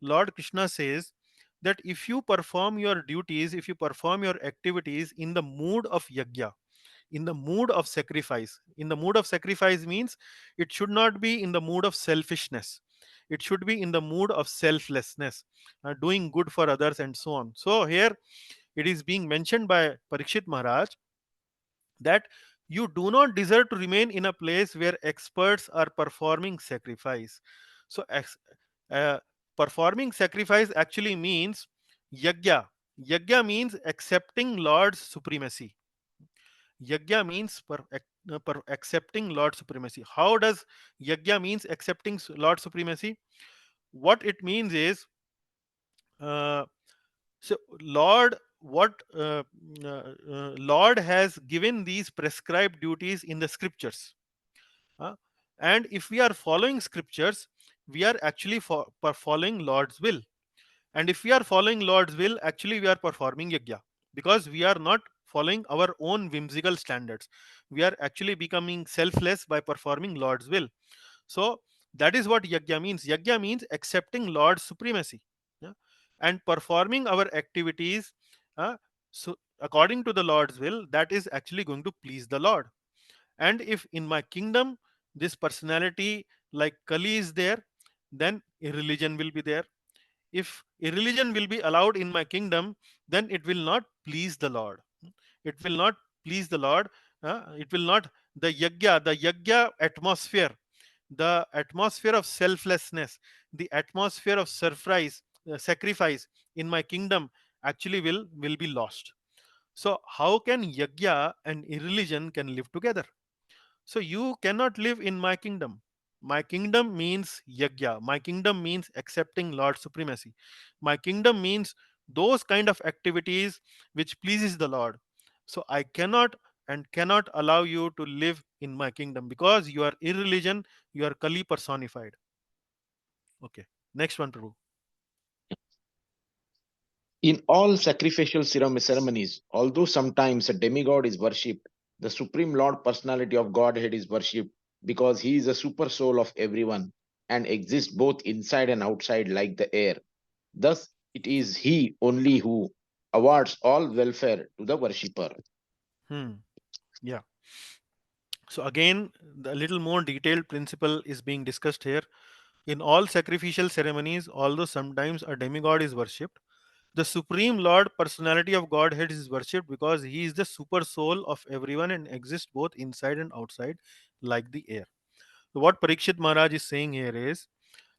Lord Krishna says that if you perform your duties, if you perform your activities in the mood of yajna, in the mood of sacrifice, in the mood of sacrifice means it should not be in the mood of selfishness. It should be in the mood of selflessness, doing good for others and so on. So here it is being mentioned by Parikshit Maharaj that you do not deserve to remain in a place where experts are performing sacrifice. So uh, performing sacrifice actually means yajna. Yajna means accepting Lord's supremacy. Yajna means accepting Lord's supremacy. How does yajna means accepting Lord's supremacy? What it means is, so Lord, Lord has given these prescribed duties in the scriptures, and if we are following scriptures, we are actually following Lord's will. And if we are following Lord's will, actually we are performing yajna, because we are not following our own whimsical standards. We are actually becoming selfless by performing Lord's will. So that is what yajna means. Yajna means accepting Lord's supremacy, yeah, and performing our activities so according to the Lord's will. That is actually going to please the Lord. And if in my kingdom this personality like Kali is there, then irreligion will be there. If irreligion will be allowed in my kingdom, then it will not please the Lord. It will not please the Lord. It will not, the yajna atmosphere, the atmosphere of selflessness, the atmosphere of sacrifice in my kingdom actually will be lost. So how can yajna and irreligion can live together? So you cannot live in my kingdom. My kingdom means yajna. My kingdom means accepting Lord's supremacy. My kingdom means those kind of activities which pleases the Lord. So I cannot allow you to live in my kingdom, because you are irreligion, you are Kali personified. Okay. Next one, Prabhu. In all sacrificial ceremonies, although sometimes a demigod is worshipped, the Supreme Lord Personality of Godhead is worshipped because he is the super soul of everyone and exists both inside and outside like the air. Thus, it is he only who awards all welfare to the worshipper. Yeah. So again, the little more detailed principle is being discussed here. In all sacrificial ceremonies, although sometimes a demigod is worshipped, the Supreme Lord Personality of Godhead is worshipped because he is the super soul of everyone and exists both inside and outside like the air. So what Parikshit Maharaj is saying here is,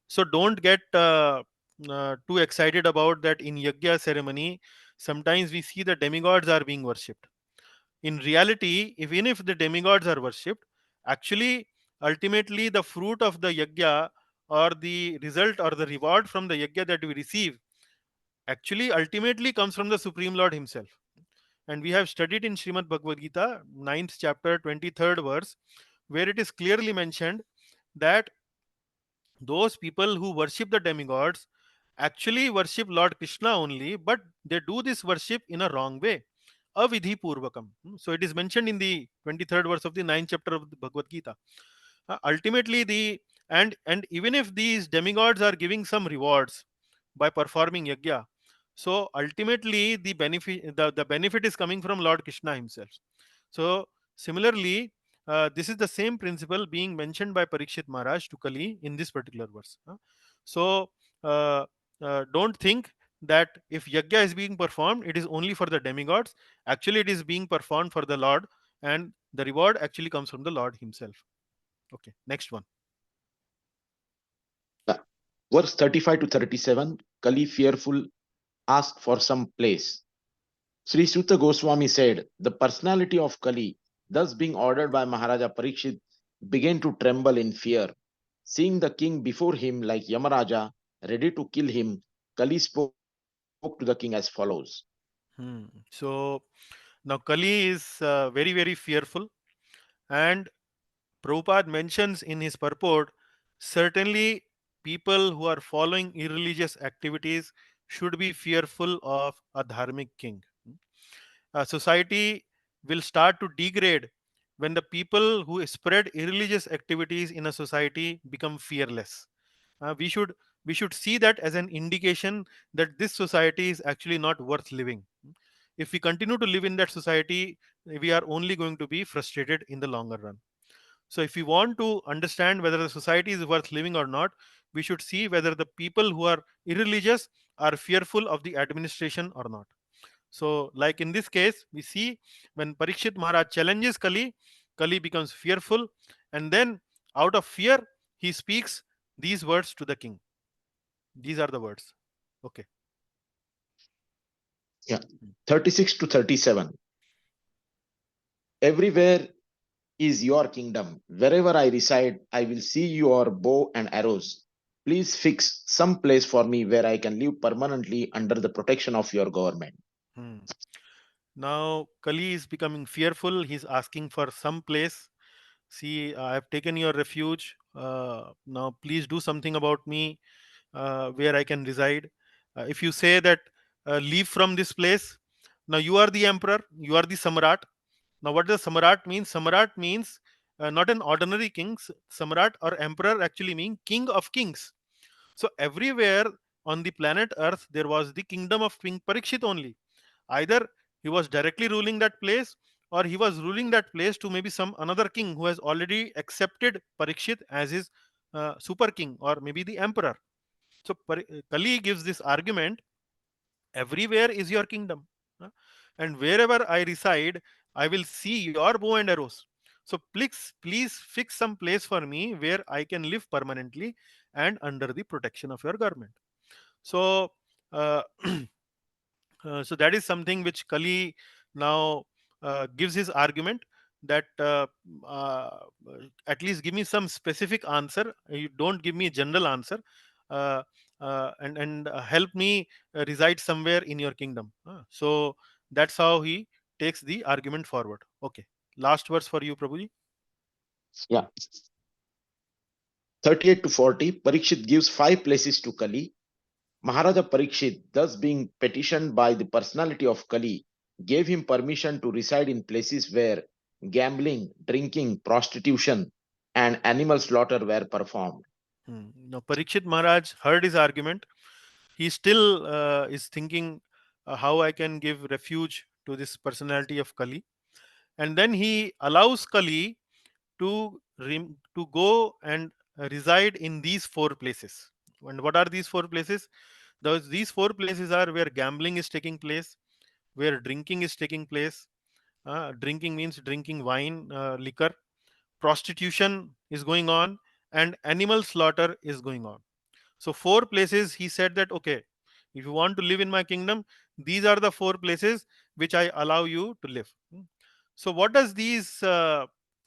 so don't get too excited about that. In Yajna ceremony, sometimes we see the demigods are being worshipped. In reality, even if the demigods are worshipped, actually, ultimately, the fruit of the yajna or the result or the reward from the yajna that we receive actually ultimately comes from the Supreme Lord Himself. And we have studied in Srimad Bhagavad Gita, 9th chapter, 23rd verse, where it is clearly mentioned that those people who worship the demigods actually worship Lord Krishna only, but they do this worship in a wrong way. Avidhi Purvakam. So it is mentioned in the 23rd verse of the 9th chapter of the Bhagavad Gita. Ultimately, and even if these demigods are giving some rewards by performing yajna, so ultimately the benefit is coming from Lord Krishna himself. So similarly, this is the same principle being mentioned by Parikshit Maharaj to Kali in this particular verse. So uh, don't think that if yajna is being performed, it is only for the demigods. Actually, it is being performed for the Lord, and the reward actually comes from the Lord himself. Okay, next one. Verse 35 to 37, Kali fearful asked for some place. Sri Suta Goswami said, the personality of Kali, thus being ordered by Maharaja Parikshit, began to tremble in fear. Seeing the king before him like Yamaraja, ready to kill him, Kali spoke to the king as follows. So now Kali is very, very fearful, and Prabhupada mentions in his purport, certainly people who are following irreligious activities should be fearful of a dharmic king. Society will start to degrade when the people who spread irreligious activities in a society become fearless. We should see that as an indication that this society is actually not worth living. If we continue to live in that society, we are only going to be frustrated in the longer run. So if we want to understand whether the society is worth living or not, we should see whether the people who are irreligious are fearful of the administration or not. So like in this case, we see when Parikshit Maharaj challenges Kali, Kali becomes fearful, and then out of fear, he speaks these words to the king. These are the words. Okay. Yeah. 36 to 37. Everywhere is your kingdom. Wherever I reside, I will see your bow and arrows. Please fix some place for me where I can live permanently under the protection of your government. Hmm. Now Kali is becoming fearful. He's asking for some place. See, I have taken your refuge. Now please do something about me where I can reside. If you say that leave from this place, now you are the emperor, you are the samrat. Now, what does samrat mean? Samrat means not an ordinary king. Samrat or emperor actually mean king of kings. So everywhere on the planet Earth, there was the kingdom of King Parikshit only. Either he was directly ruling that place, or he was ruling that place to maybe some another king who has already accepted Parikshit as his super king, or maybe the emperor. So Kali gives this argument: everywhere is your kingdom, and wherever I reside, I will see your bow and arrows. So please fix some place for me where I can live permanently and under the protection of your government. So uh, so that is something which Kali now gives his argument, that uh, at least give me some specific answer. You don't give me a general answer, uh, and help me reside somewhere in your kingdom. So that's how he takes the argument forward. Okay, last verse for you, Prabhuji. Yeah. 38 to 40, Parikshit gives 5 places to Kali. Maharaja Parikshit, thus being petitioned by the personality of Kali, gave him permission to reside in places where gambling, drinking, prostitution, and animal slaughter were performed. Now, Parikshit Maharaj heard his argument. He still is thinking how I can give refuge to this personality of Kali. And then he allows Kali to go and reside in these four places. And what are these four places? These four places are where gambling is taking place, where drinking is taking place. Drinking means drinking wine, liquor. Prostitution is going on, and animal slaughter is going on. So four places he said that, okay, if you want to live in my kingdom, these are the four places which I allow you to live. So what does these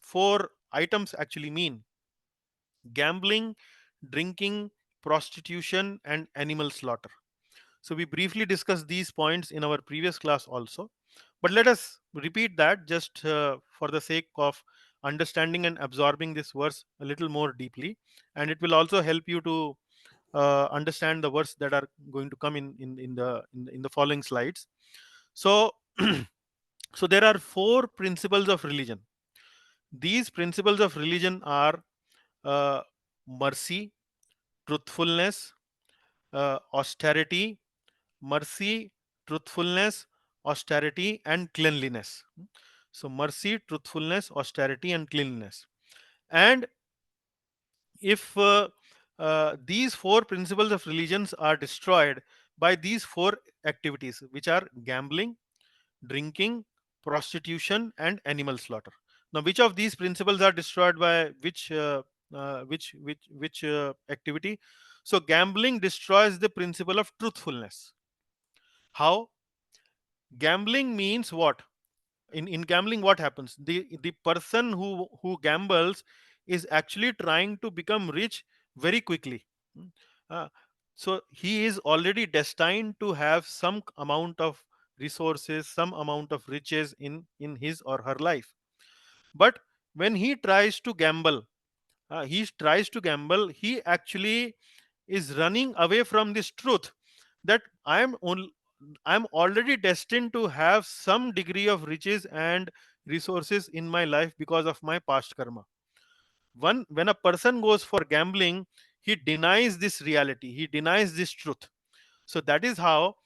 four items actually mean? Gambling, drinking, prostitution, and animal slaughter. So we briefly discussed these points in our previous class also, but let us repeat that just for the sake of understanding and absorbing this verse a little more deeply, and it will also help you to understand the words that are going to come in the following slides. So so there are four principles of religion. These principles of religion are uh, mercy, truthfulness, austerity, mercy, truthfulness, austerity, and cleanliness. So mercy, truthfulness, austerity, and cleanliness. And if these four principles of religions are destroyed by these four activities, which are gambling, drinking, prostitution, and animal slaughter. Now, which of these principles are destroyed by which activity? So, gambling destroys the principle of truthfulness. How? Gambling means what? In gambling, what happens? The person who gambles is actually trying to become rich very quickly. Hmm. Uh, so he is already destined to have some amount of resources, some amount of riches in his or her life. But when he actually is running away from this truth that I'm already destined to have some degree of riches and resources in my life because of my past karma. When a person goes for gambling, he denies this reality, he denies this truth. So that is how,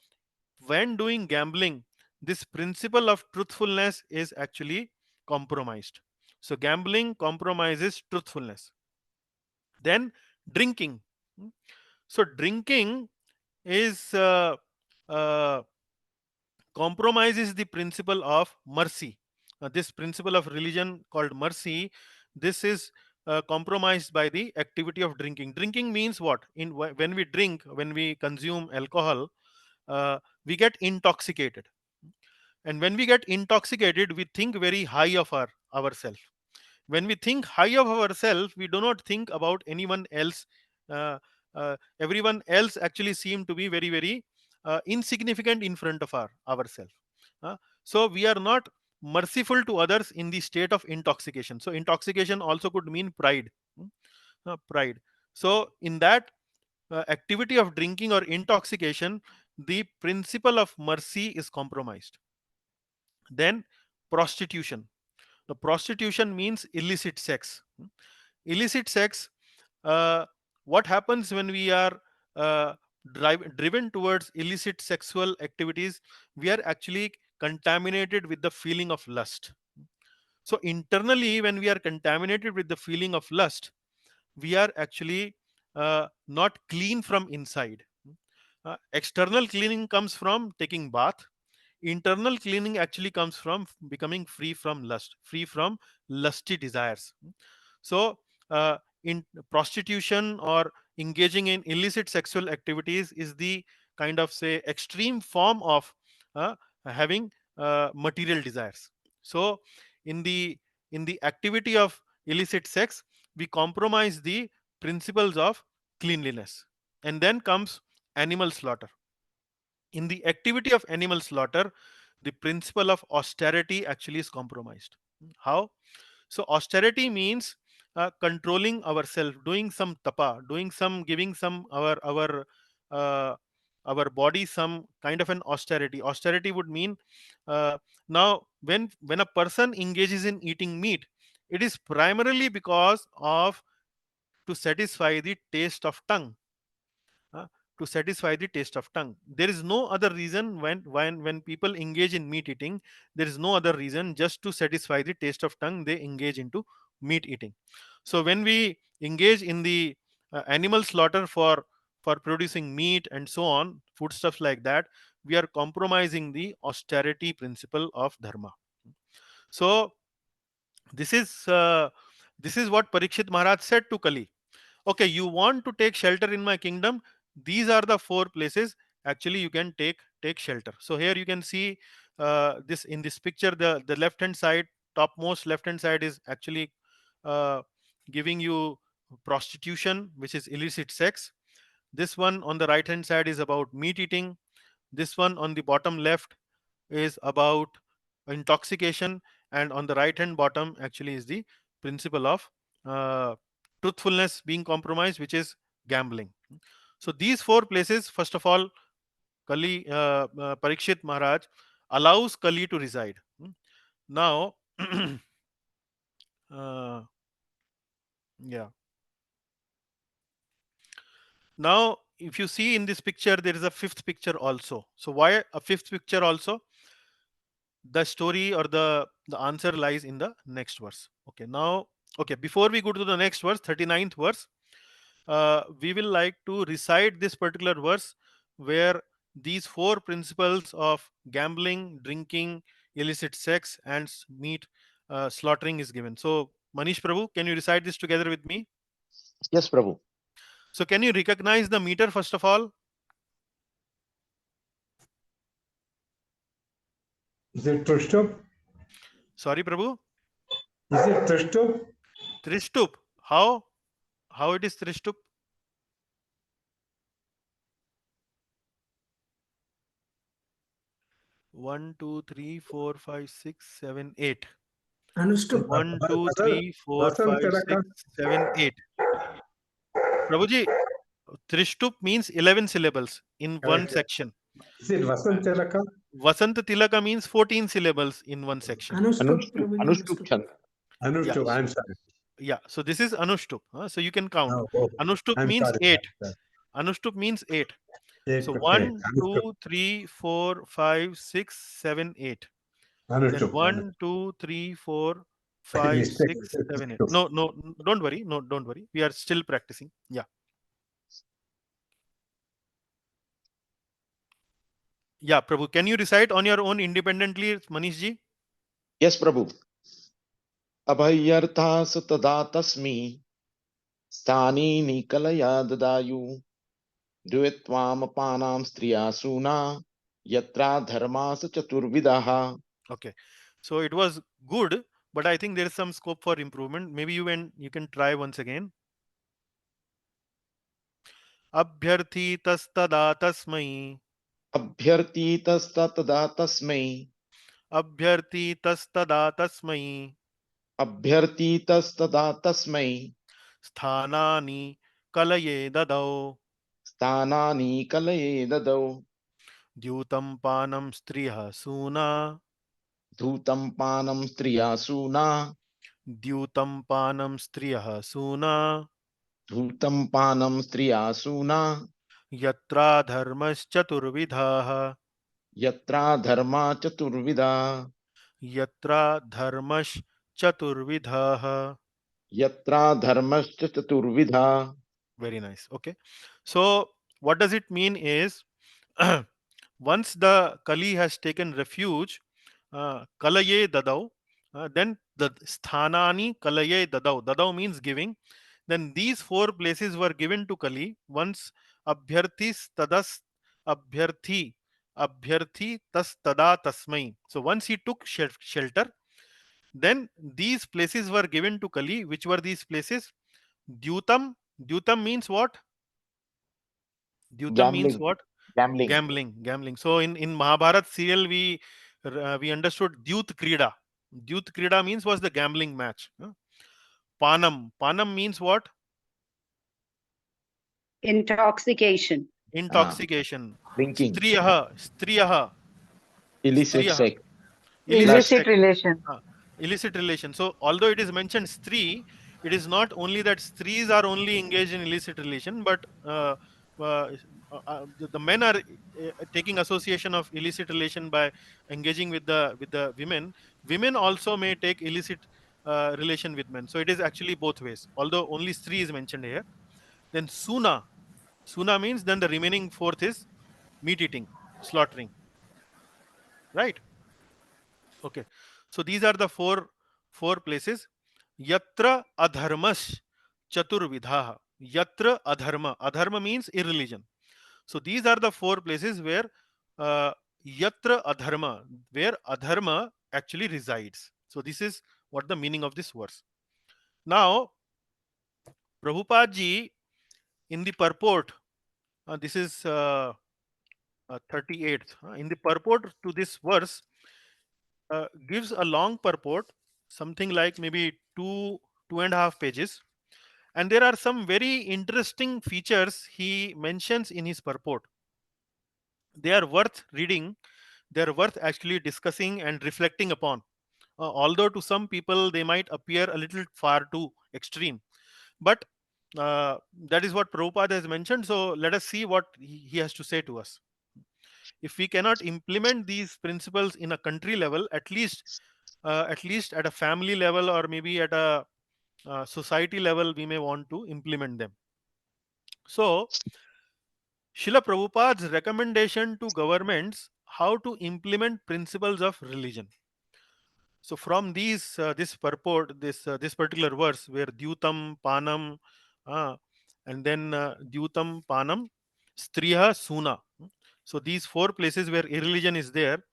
when doing gambling, this principle of truthfulness is actually compromised. So gambling compromises truthfulness. Then drinking. So drinking is compromises the principle of mercy. This principle of religion called mercy, this is compromised by the activity of drinking. Drinking means what? When we drink, when we consume alcohol, we get intoxicated, and when we get intoxicated, we think very high of ourselves. When we think high of ourselves, we do not think about anyone else. Everyone else actually seem to be very insignificant in front of ourselves. So we are not merciful to others in the state of intoxication. So intoxication also could mean pride. Pride. So in that activity of drinking or intoxication, the principle of mercy is compromised. Then prostitution. The prostitution means illicit sex. Illicit sex, uh, what happens when we are uh, driven towards illicit sexual activities? We are actually contaminated with the feeling of lust. So internally, when we are contaminated with the feeling of lust, we are actually not clean from inside. External cleaning comes from taking bath. Internal cleaning actually comes from becoming free from lust, free from lusty desires. So in prostitution or engaging in illicit sexual activities is the kind of, say, extreme form of uh, having material desires. So in the activity of illicit sex, we compromise the principles of cleanliness. And then comes animal slaughter. In the activity of animal slaughter, the principle of austerity actually is compromised. How? So austerity means controlling ourselves, doing some tapa, doing some, giving some uh, our body some kind of an austerity. Austerity would mean, uh, now when a person engages in eating meat, It is primarily because of to satisfy the taste of tongue. uh, to satisfy the taste of tongue. There is no other reason when people engage in meat eating. There is no other reason, just to satisfy the taste of tongue they engage into meat eating. So when we engage in the animal slaughter for producing meat and so on, foodstuffs like that, we are compromising the austerity principle of dharma. So this is what Parikshit Maharaj said to Kali. Okay, you want to take shelter in my kingdom, these are the 4 places actually you can take shelter. So here you can see this in this picture, the left hand side, topmost left hand side is actually uh, giving you prostitution, which is illicit sex. This one on the right hand side is about meat eating. This one on the bottom left is about intoxication, and on the right hand bottom actually is the principle of uh, truthfulness being compromised, which is gambling. So these 4 places, first of all, Kali Parikshit Maharaj allows Kali to reside. Now yeah, now if you see in this picture, there is a 5th picture also. So why a 5th picture also? The story or the answer lies in the next verse. Okay, now, okay, before we go to the next verse, 39th verse, we will like to recite this particular verse where these 4 principles of gambling, drinking, illicit sex, and meat slaughtering is given. So Manish Prabhu, can you recite this together with me? Yes, Prabhu. So can you recognize the meter first of all? Is it Trishtup? Sorry, Prabhu. Is it Trishtup? Trishtup. How it is Trishtup? One, two, three, four, five, six, seven, eight. Anushtup. 1, 2, 3, 4, 5, 6, 7, 8. Prabhuji, Trishtup means 11 syllables in one Correct. section. Is it Vasant Tilaka? Vasant Tilaka means 14 syllables in one section. Anushtup. Anushtup Chand. Anushtup. Yeah. I'm sorry. Yeah, so this is Anushtup. So you can count. Oh, Anushtup I'm means sorry. 8. Anushtup means 8. So Okay. 1, Anushtup. 2, 3, 4, 5, 6, 7, 8. Then Anushtup. 1, 2, 3, 4, By 5, mistake, 6, it's 7, 8. Trishtup. No, don't worry. No, don't worry. We are still practicing. Yeah. Yeah, Prabhu, can you recite on your own independently, Manish ji? Yes, Prabhu. Abhayyarthas tada tasmi sthani nikalaya dadayu dvitvam apanam striyasuna yatra dharmas chaturvidaha. Okay. So it was good, but I think there is some scope for improvement. Maybe you can try once again. Abhyarthi tastada tasmai. Abhyartitastada tasmai. Abhyarthi tastada tasmai. Abhyartitastada tasmai. Sthanani kalaye dadau. Sthanani kalaye dadau. Dyutam panam striha suna. Dhutam panam striyasuna. Dyutam panam striha suna. Dhutam panam striyasuna. Yatra dharmaschaturvidhaha. Yatra dharma chaturvida. Yatra dharmaschaturvidhaha. Yatra dharmascha chaturvidha. Very nice. Okay. So what does it mean is once the Kali has taken refuge, Kalaye dadau, then the sthanani Kalaye dadau. Dadau means giving. Then these 4 places were given to Kali once Abhyarthis tadas Abhyarthi Abhyarthi tas tada tasmai. So once he took shelter, then these places were given to Kali. Which were these places? Dyutam. Dyutam means what? Dyutam means Gambling. what? Gambling. Gambling. So in Mahabharat serial we understood Dyut Krida. Dyut Krida means was the gambling match. Panam means what? Intoxication. Intoxication. Drinking. Striyaha. Illicit Striyaha. sex. Illicit Illicit sex. relation. illicit relation. So although it is mentioned stree, it is not only that strees are only engaged in illicit relation, but the men are taking association of illicit relation by engaging with the women. Women also may take illicit relation with men. So it is actually both ways, although only stree is mentioned here. Then suna means then the remaining fourth is meat eating, slaughtering, right? Okay, so these are the four places. Yatra adharmas chaturvidha. Yatra adharma means irreligion. So these are the four places where yatra adharma, where adharma actually resides. So this is what the meaning of this verse. Now Prabhupada ji in the purport, this is 38th, in the purport to this verse, gives a long purport, something like maybe two and a half pages, and there are some very interesting features he mentions in his purport. They are worth reading, they are worth actually discussing and reflecting upon, although to some people they might appear a little far too extreme, but that is what Prabhupada has mentioned. So let us see what he has to say to us. If we cannot implement these principles in a country level, at least at a family level, or maybe at a society level, we may want to implement them. So Srila Prabhupada's recommendation to governments how to implement principles of religion. So from these this purport, this particular verse where Dyutam Panam, and then Dyutam Panam Striya Suna. So these four places where irreligion is there.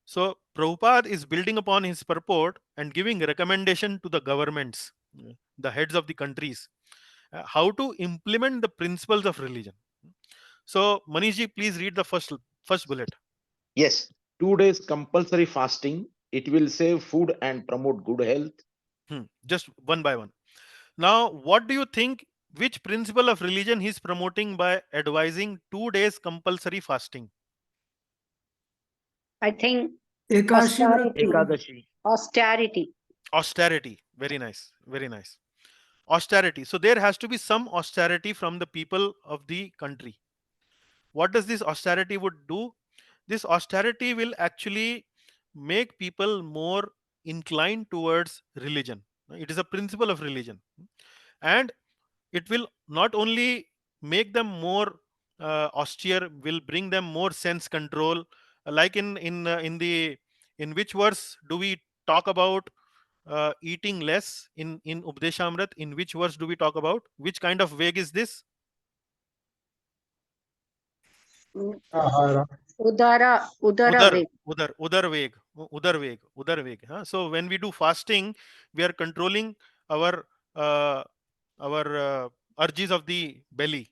So Prabhupada is building upon his purport and giving recommendation to the governments, the heads of the countries, how to implement the principles of religion. So Manishji, please read the first bullet. Yes, 2 days compulsory fasting. It will save food and promote good health. Just one by one. Now, what do you think? Which principle of religion he is promoting by advising 2 days compulsory fasting? I think Ekashi austerity. Ekadashi. Austerity. Austerity. Very nice. Very nice. Austerity. So there has to be some austerity from the people of the country. What does this austerity would do? This austerity will actually make people more inclined towards religion. It is a principle of religion, and it will not only make them more austere, will bring them more sense control. Like in which verse do we talk about eating less in Updeshamrit? In which verse do we talk about? Which kind of veg is this? Ahara. Udara veg. Udar veg. So when we do fasting, we are controlling our uh, urges of the belly.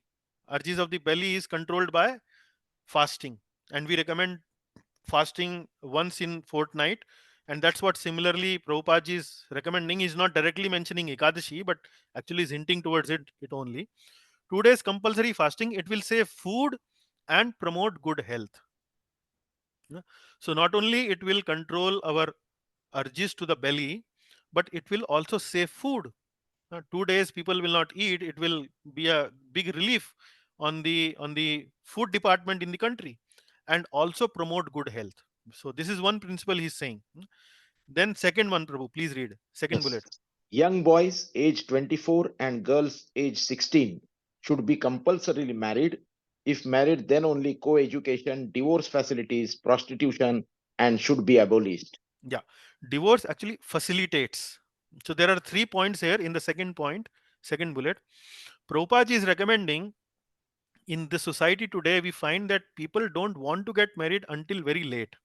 Urges of the belly is controlled by fasting, and we recommend fasting once in fortnight. And that's what similarly Prabhupada is recommending. He's not directly mentioning Ekadashi, but actually is hinting towards it only. 2 days compulsory fasting, it will save food and promote good health. So not only it will control our urges to the belly, but it will also save food. 2 days people will not eat, it will be a big relief on the food department in the country, and also promote good health. So this is one principle he's saying. Then second one, Prabhu, please read second Yes. bullet. Young boys age 24 and girls age 16 should be compulsorily married. If married, then only co-education, divorce facilities, prostitution, and should be abolished. Yeah, divorce actually facilitates. So there are 3 points here in the second point, second bullet. Prabhupada is recommending, in the society today we find that people don't want to get married until very late,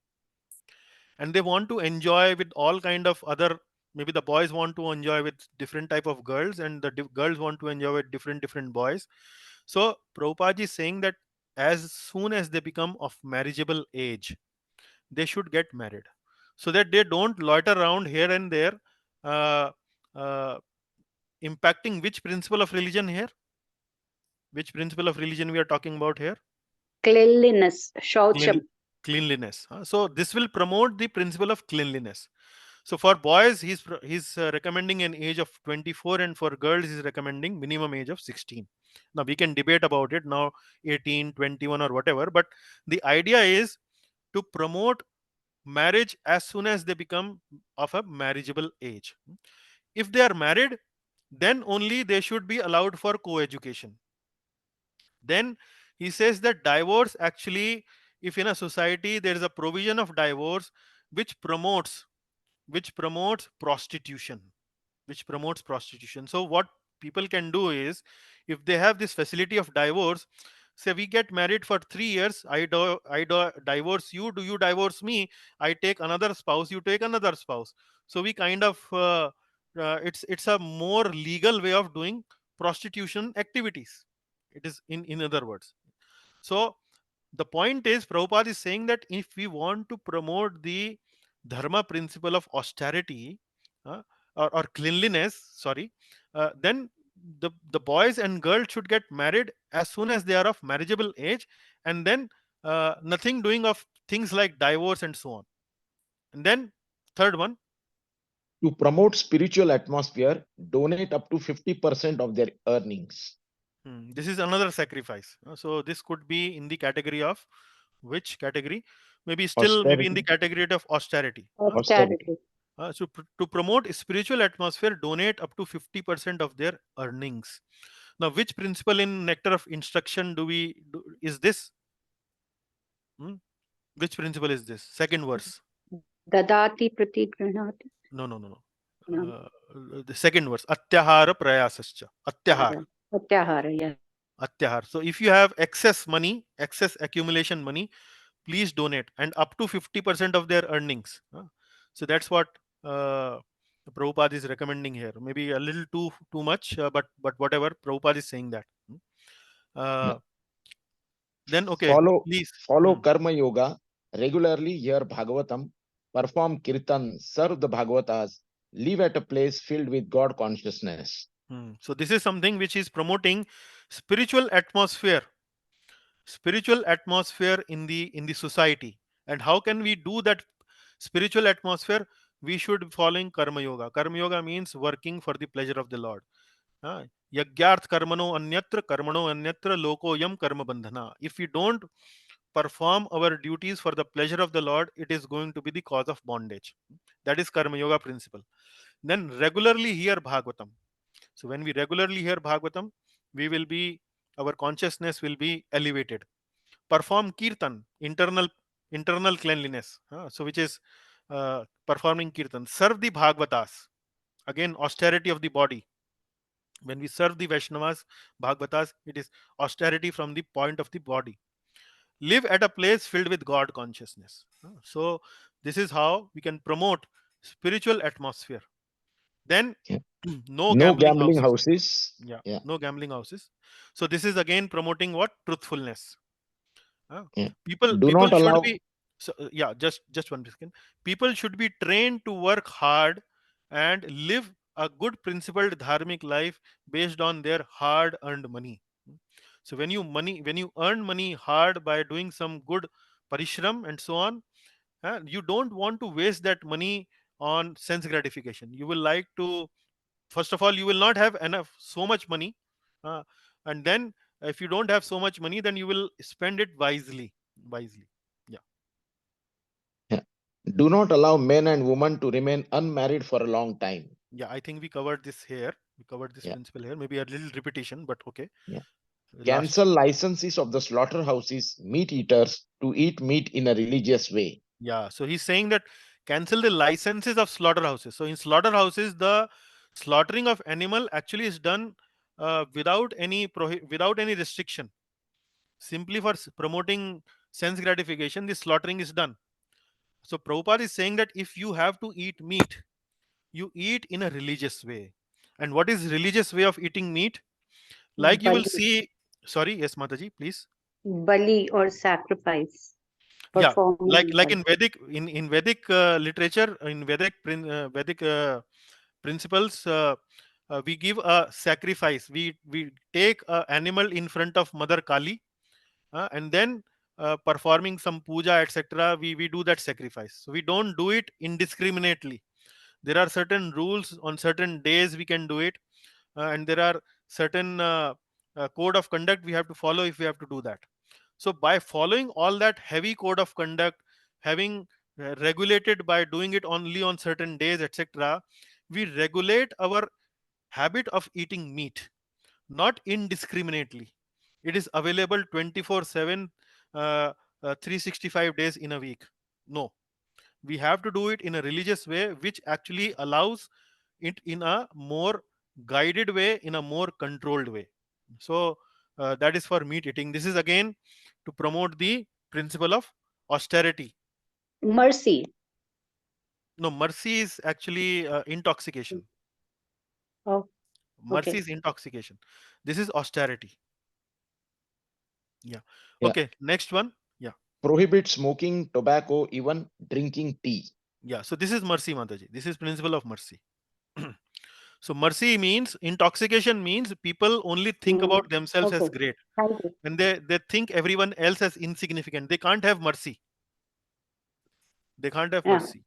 and they want to enjoy with all kind of other, maybe the boys want to enjoy with different type of girls, and the girls want to enjoy with different boys. So Prabhupada is saying that as soon as they become of marriageable age, they should get married, so that they don't loiter around here and there, uh, uh, impacting which principle of religion here? Which principle of religion we are talking about here? Cleanliness. Shaucham. Cleanliness. So this will promote the principle of cleanliness. So for boys, he's recommending an age of 24, and for girls, he's recommending minimum age of 16. Now we can debate about it now, 18, 21, or whatever. But the idea is to promote marriage as soon as they become of a marriageable age. If they are married, then only they should be allowed for co-education. Then he says that divorce actually, if in a society there is a provision of divorce which promotes prostitution, so what people can do is, if they have this facility of divorce, say we get married for 3 years, I divorce you, do you divorce me, I take another spouse, you take another spouse. So we kind of it's a more legal way of doing prostitution activities. It is, in other words. So the point is, Prabhupada is saying that if we want to promote the dharma principle of austerity, uh, or cleanliness, sorry, then the boys and girls should get married as soon as they are of marriageable age, and then nothing doing of things like divorce and so on. And then third one, To promote spiritual atmosphere, donate up to 50% of their earnings. this is another sacrifice. So this could be in the category of which category? Maybe still maybe in the category of austerity. Austerity. So to promote spiritual atmosphere, donate up to 50% of their earnings. Now, which principle in Nectar of Instruction is this? Which principle is this? Second verse. Dadati pratigrahati. No, no, no, no. No. The second verse. Atyahara prayasascha. Atyahar. Atyahara, yeah. Atyahar. So if you have excess money, excess accumulation money, please donate, and up to 50% of their earnings. So that's what Prabhupada is recommending here. Maybe a little too much, but whatever, Prabhupada is saying that. Then okay, please follow Karma Yoga, regularly hear Bhagavatam, perform Kirtan, serve the Bhagavatas, live at a place filled with God consciousness. So this is something which is promoting spiritual atmosphere in the society. And how can we do that spiritual atmosphere? We should following Karma Yoga means working for the pleasure of the Lord. Yagyarth karmano anyatra loko yam karma bandhana. If we don't perform our duties for the pleasure of the Lord, it is going to be the cause of bondage. That is Karma Yoga principle. Then regularly hear Bhagavatam. So when we regularly hear Bhagavatam, our consciousness will be elevated. Perform Kirtan, internal cleanliness. So which is performing Kirtan. Serve the Bhagavatas. Again, austerity of the body. When we serve the Vaishnavas, Bhagavatas, it is austerity from the point of the body. Live at a place filled with God consciousness. So this is how we can promote spiritual atmosphere. Then no gambling houses. Yeah, no gambling houses. So this is again promoting what? Truthfulness. People not should allow- be, so, yeah, just 1 second. People should be trained to work hard and live a good principled dharmic life based on their hard earned money. So when you earn money hard by doing some good parishram and so on, you don't want to waste that money on sense gratification. You will like to, first of all, you will not have so much money, and then if you don't have so much money, then you will spend it wisely. Do not allow men and women to remain unmarried for a long time. Yeah, I think we covered this here. We covered this principle here. Maybe a little repetition, but okay. Cancel licenses of the slaughterhouses, meat eaters, to eat meat in a religious way. Yeah, so he's saying that cancel the licenses of slaughterhouses. So in slaughterhouses, the slaughtering of animal actually is done without any restriction. Simply for promoting sense gratification, the slaughtering is done. So Prabhupada is saying that if you have to eat meat, you eat in a religious way. And what is religious way of eating meat? Like you will see. Sorry, yes, Mataji, please. Bali or sacrifice. Yeah, like in Vedic literature, in Vedic principles, we give a sacrifice. We take an animal in front of Mother Kali, and then performing some puja, etc. We do that sacrifice. So we don't do it indiscriminately. There are certain rules on certain days we can do it, and there are certain code of conduct we have to follow if we have to do that. So by following all that heavy code of conduct, having regulated by doing it only on certain days, etc., we regulate our habit of eating meat, not indiscriminately. It is available 24/7, 365 days in a week. No, we have to do it in a religious way, which actually allows it in a more guided way, in a more controlled way. So that is for meat eating. This is again to promote the principle of austerity. Mercy. No, mercy is actually intoxication. Oh, Mercy okay. is intoxication. This is austerity. Yeah. Yeah. Okay. Next one. Yeah. Prohibit smoking, tobacco, even drinking tea. Yeah. So this is mercy, Mataji. This is principle of mercy. So mercy means, intoxication means people only think Mhm. about themselves as Okay. great, Thank you. and they think everyone else as insignificant. They can't have mercy. They can't have Yeah. mercy.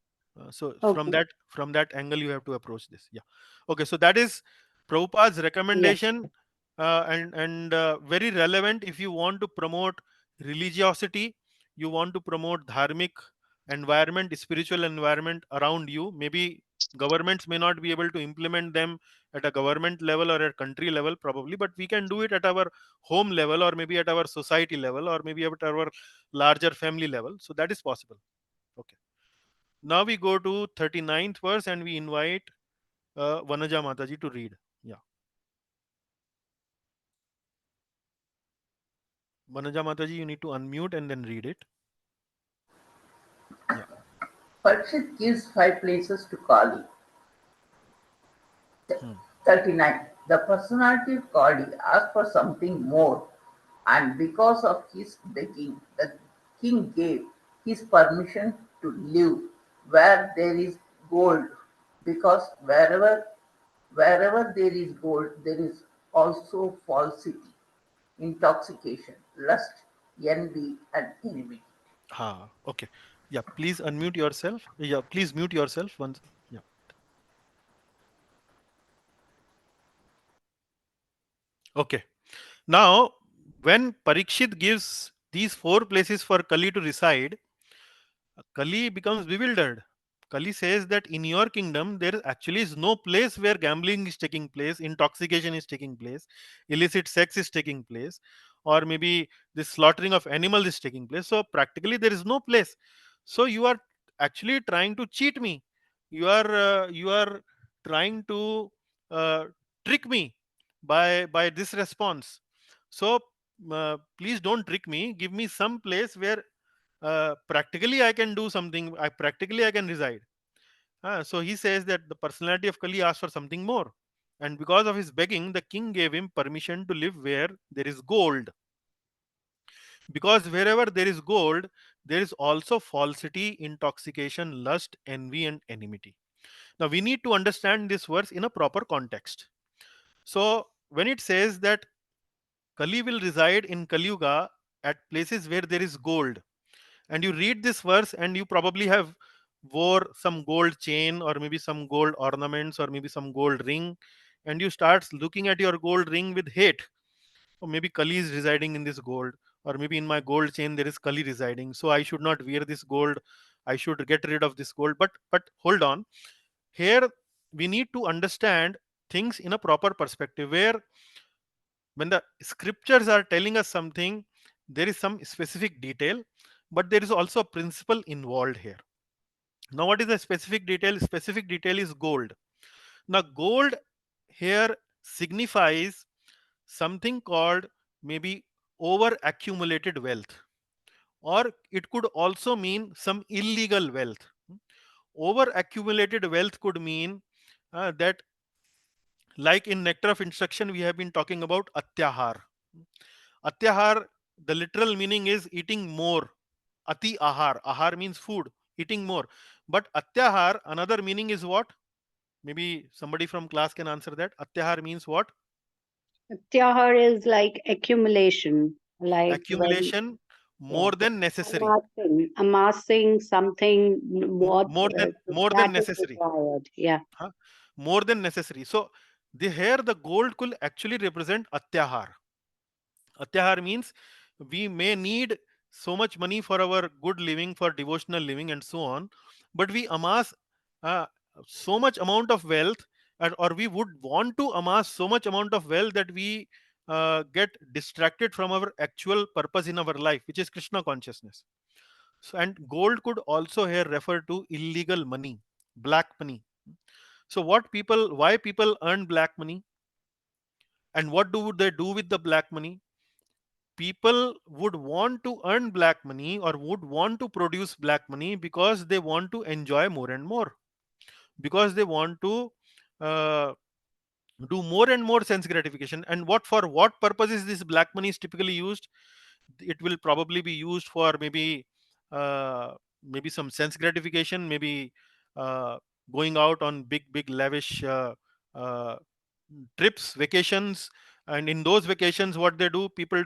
So Okay. from that angle you have to approach this. Yeah. Okay. So that is Prabhupada's recommendation, and very relevant if you want to promote religiosity, you want to promote dharmic environment, spiritual environment around you. Maybe governments may not be able to implement them at a government level or at country level probably, but we can do it at our home level, or maybe at our society level, or maybe at our larger family level. So that is possible. Okay. Now we go to 39th verse and we invite Vanaja Mataji to read. Yeah. Vanaja Mataji, you need to unmute and then read it. Yeah. Parikshit gives 5 places to Kali. Hmm. 39. The personality of Kali asked for something more, and because of his begging, the king gave his permission to live where there is gold, because wherever there is gold, there is also falsity, intoxication, lust, envy, and enmity. Ha. Okay. Yeah. Please unmute yourself. Yeah. Please mute yourself once. Yeah. Okay. Now, when Parikshit gives these 4 places for Kali to reside, Kali becomes bewildered. Kali says that in your kingdom, there actually is no place where gambling is taking place, intoxication is taking place, illicit sex is taking place, or maybe the slaughtering of animals is taking place. So, practically, there is no place. So, you are actually trying to cheat me. You are trying to uh, trick me by this response. So, please don't trick me. Give me some place where practically I can do something. I can reside. So he says that the personality of Kali asked for something more, and because of his begging, the king gave him permission to live where there is gold. Because wherever there is gold, there is also falsity, intoxication, lust, envy, and enmity. Now we need to understand this verse in a proper context. So when it says that Kali will reside in Kali Yuga at places where there is gold, and you read this verse and you probably have wore some gold chain, or maybe some gold ornaments, or maybe some gold ring, and you start looking at your gold ring with hate. Or maybe Kali is residing in this gold, or maybe in my gold chain there is Kali residing, so I should not wear this gold, I should get rid of this gold. But hold on, here we need to understand things in a proper perspective, where when the scriptures are telling us something, there is some specific detail, but there is also a principle involved here. Now what is the specific detail? Specific detail is gold. Now gold here signifies something called maybe over accumulated wealth, or it could also mean some illegal wealth. Over accumulated wealth could mean that, like in nectar of instruction, we have been talking about atyahar. Atyahar, the literal meaning is eating more. Ati ahar. Ahar means food, eating more. But atyahar, another meaning is what? Maybe somebody from class can answer that. Atyahar means what? Tyahar is like accumulation, like when Accumulation. more than necessary. Amassing something what More than that is necessary. required. Yeah. Huh? More than necessary. So here the gold could actually represent atyahar. Atyahar means we may need so much money for our good living, for devotional living, and so on, but we amass uh, so much amount of wealth, or we would want to amass so much amount of wealth that we get distracted from our actual purpose in our life, which is Krishna consciousness. So, and gold could also here refer to illegal money, black money. So, why people earn black money, and what do they do with the black money? People would want to earn black money or would want to produce black money because they want to enjoy more and more, because they want to uh, do more and more sense gratification. And for what purpose is this black money is typically used? It will probably be used for uh, maybe some sense gratification, maybe uh, going out on big lavish uh, trips, vacations. And in those vacations, what they do, people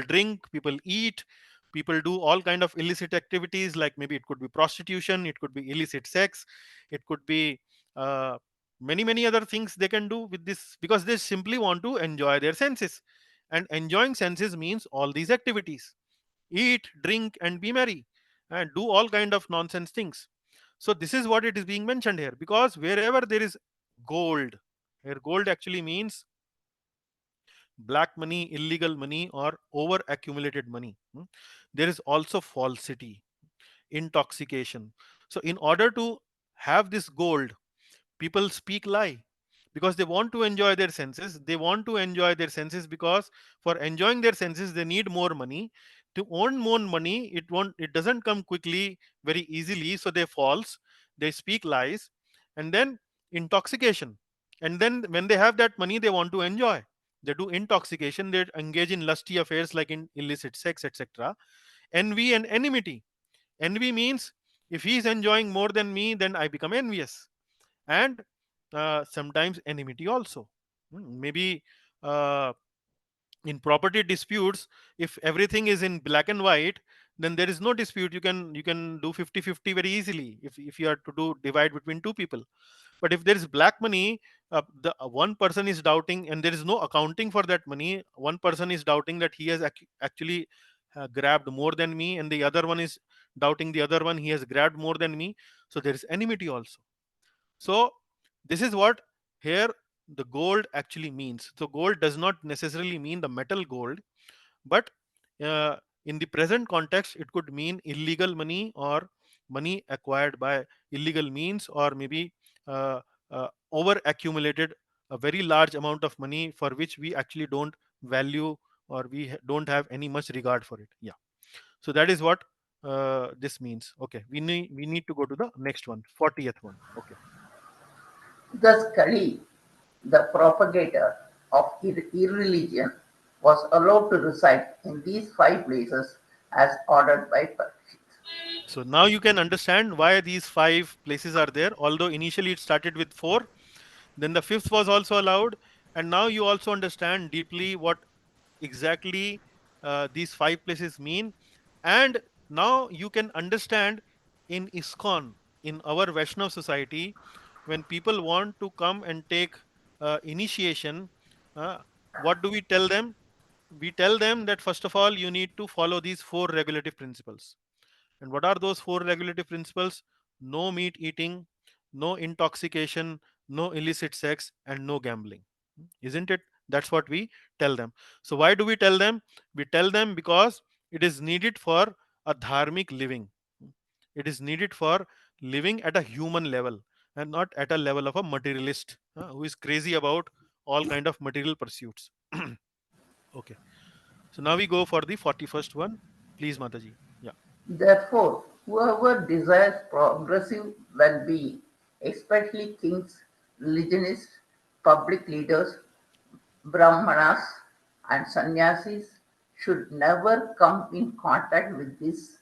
drink, people eat, people do all kind of illicit activities, like maybe it could be prostitution, it could be illicit sex, it could be uh, many other things they can do with this, because they simply want to enjoy their senses. And enjoying senses means all these activities: eat, drink, and be merry, and do all kind of nonsense things. So this is what it is being mentioned here, because wherever there is gold, here gold actually means black money, illegal money, or over accumulated money. There is also falsity, intoxication. So in order to have this gold, people speak lie, because they want to enjoy their senses. They want to enjoy their senses because for enjoying their senses they need more money. To earn more money, it doesn't come quickly, very easily, so they false, they speak lies. And then intoxication, and then when they have that money they want to enjoy, they do intoxication, they engage in lusty affairs like in illicit sex, etc. Envy and enmity. Envy means if he is enjoying more than me, then I become envious. And sometimes enmity also. Maybe uh, in property disputes, if everything is in black and white, then there is no dispute. You can do 50-50 very easily, if you are to do divide between two people. But if there is black money, the one person is doubting and there is no accounting for that money. One person is doubting that he has actually grabbed more than me, and the other one is doubting the other one, he has grabbed more than me. So there is enmity also. So this is what here the gold actually means. So gold does not necessarily mean the metal gold, but uh, in the present context, it could mean illegal money or money acquired by illegal means, or maybe over accumulated a very large amount of money for which we actually don't value, or we don't have any much regard for it. Yeah. So that is what this means. Okay, we need to go to the next one, 40th one. Okay. Thus, Kali, the propagator of irreligion, was allowed to reside in these 5 places as ordered by Parikshit. So now you can understand why these 5 places are there. Although initially it started with 4, then the 5th was also allowed, and now you also understand deeply what exactly these 5 places mean. And now you can understand in ISKCON, in our Vaishnav society, when people want to come and take initiation, uh, what do we tell them? We tell them that first of all you need to follow these 4 regulative principles. And what are those 4 regulative principles? No meat eating, no intoxication, no illicit sex, and no gambling. Isn't it? That's what we tell them. So why do we tell them? We tell them because it is needed for a dharmic living. It is needed for living at a human level and not at a level of a materialist who is crazy about all kind of material pursuits. Okay. So now we go for the 41st one. Please, Mataji. Yeah. Therefore, whoever desires progressive well being, especially kings, religionists, public leaders, brahmanas, and sannyasis, should never come in contact with these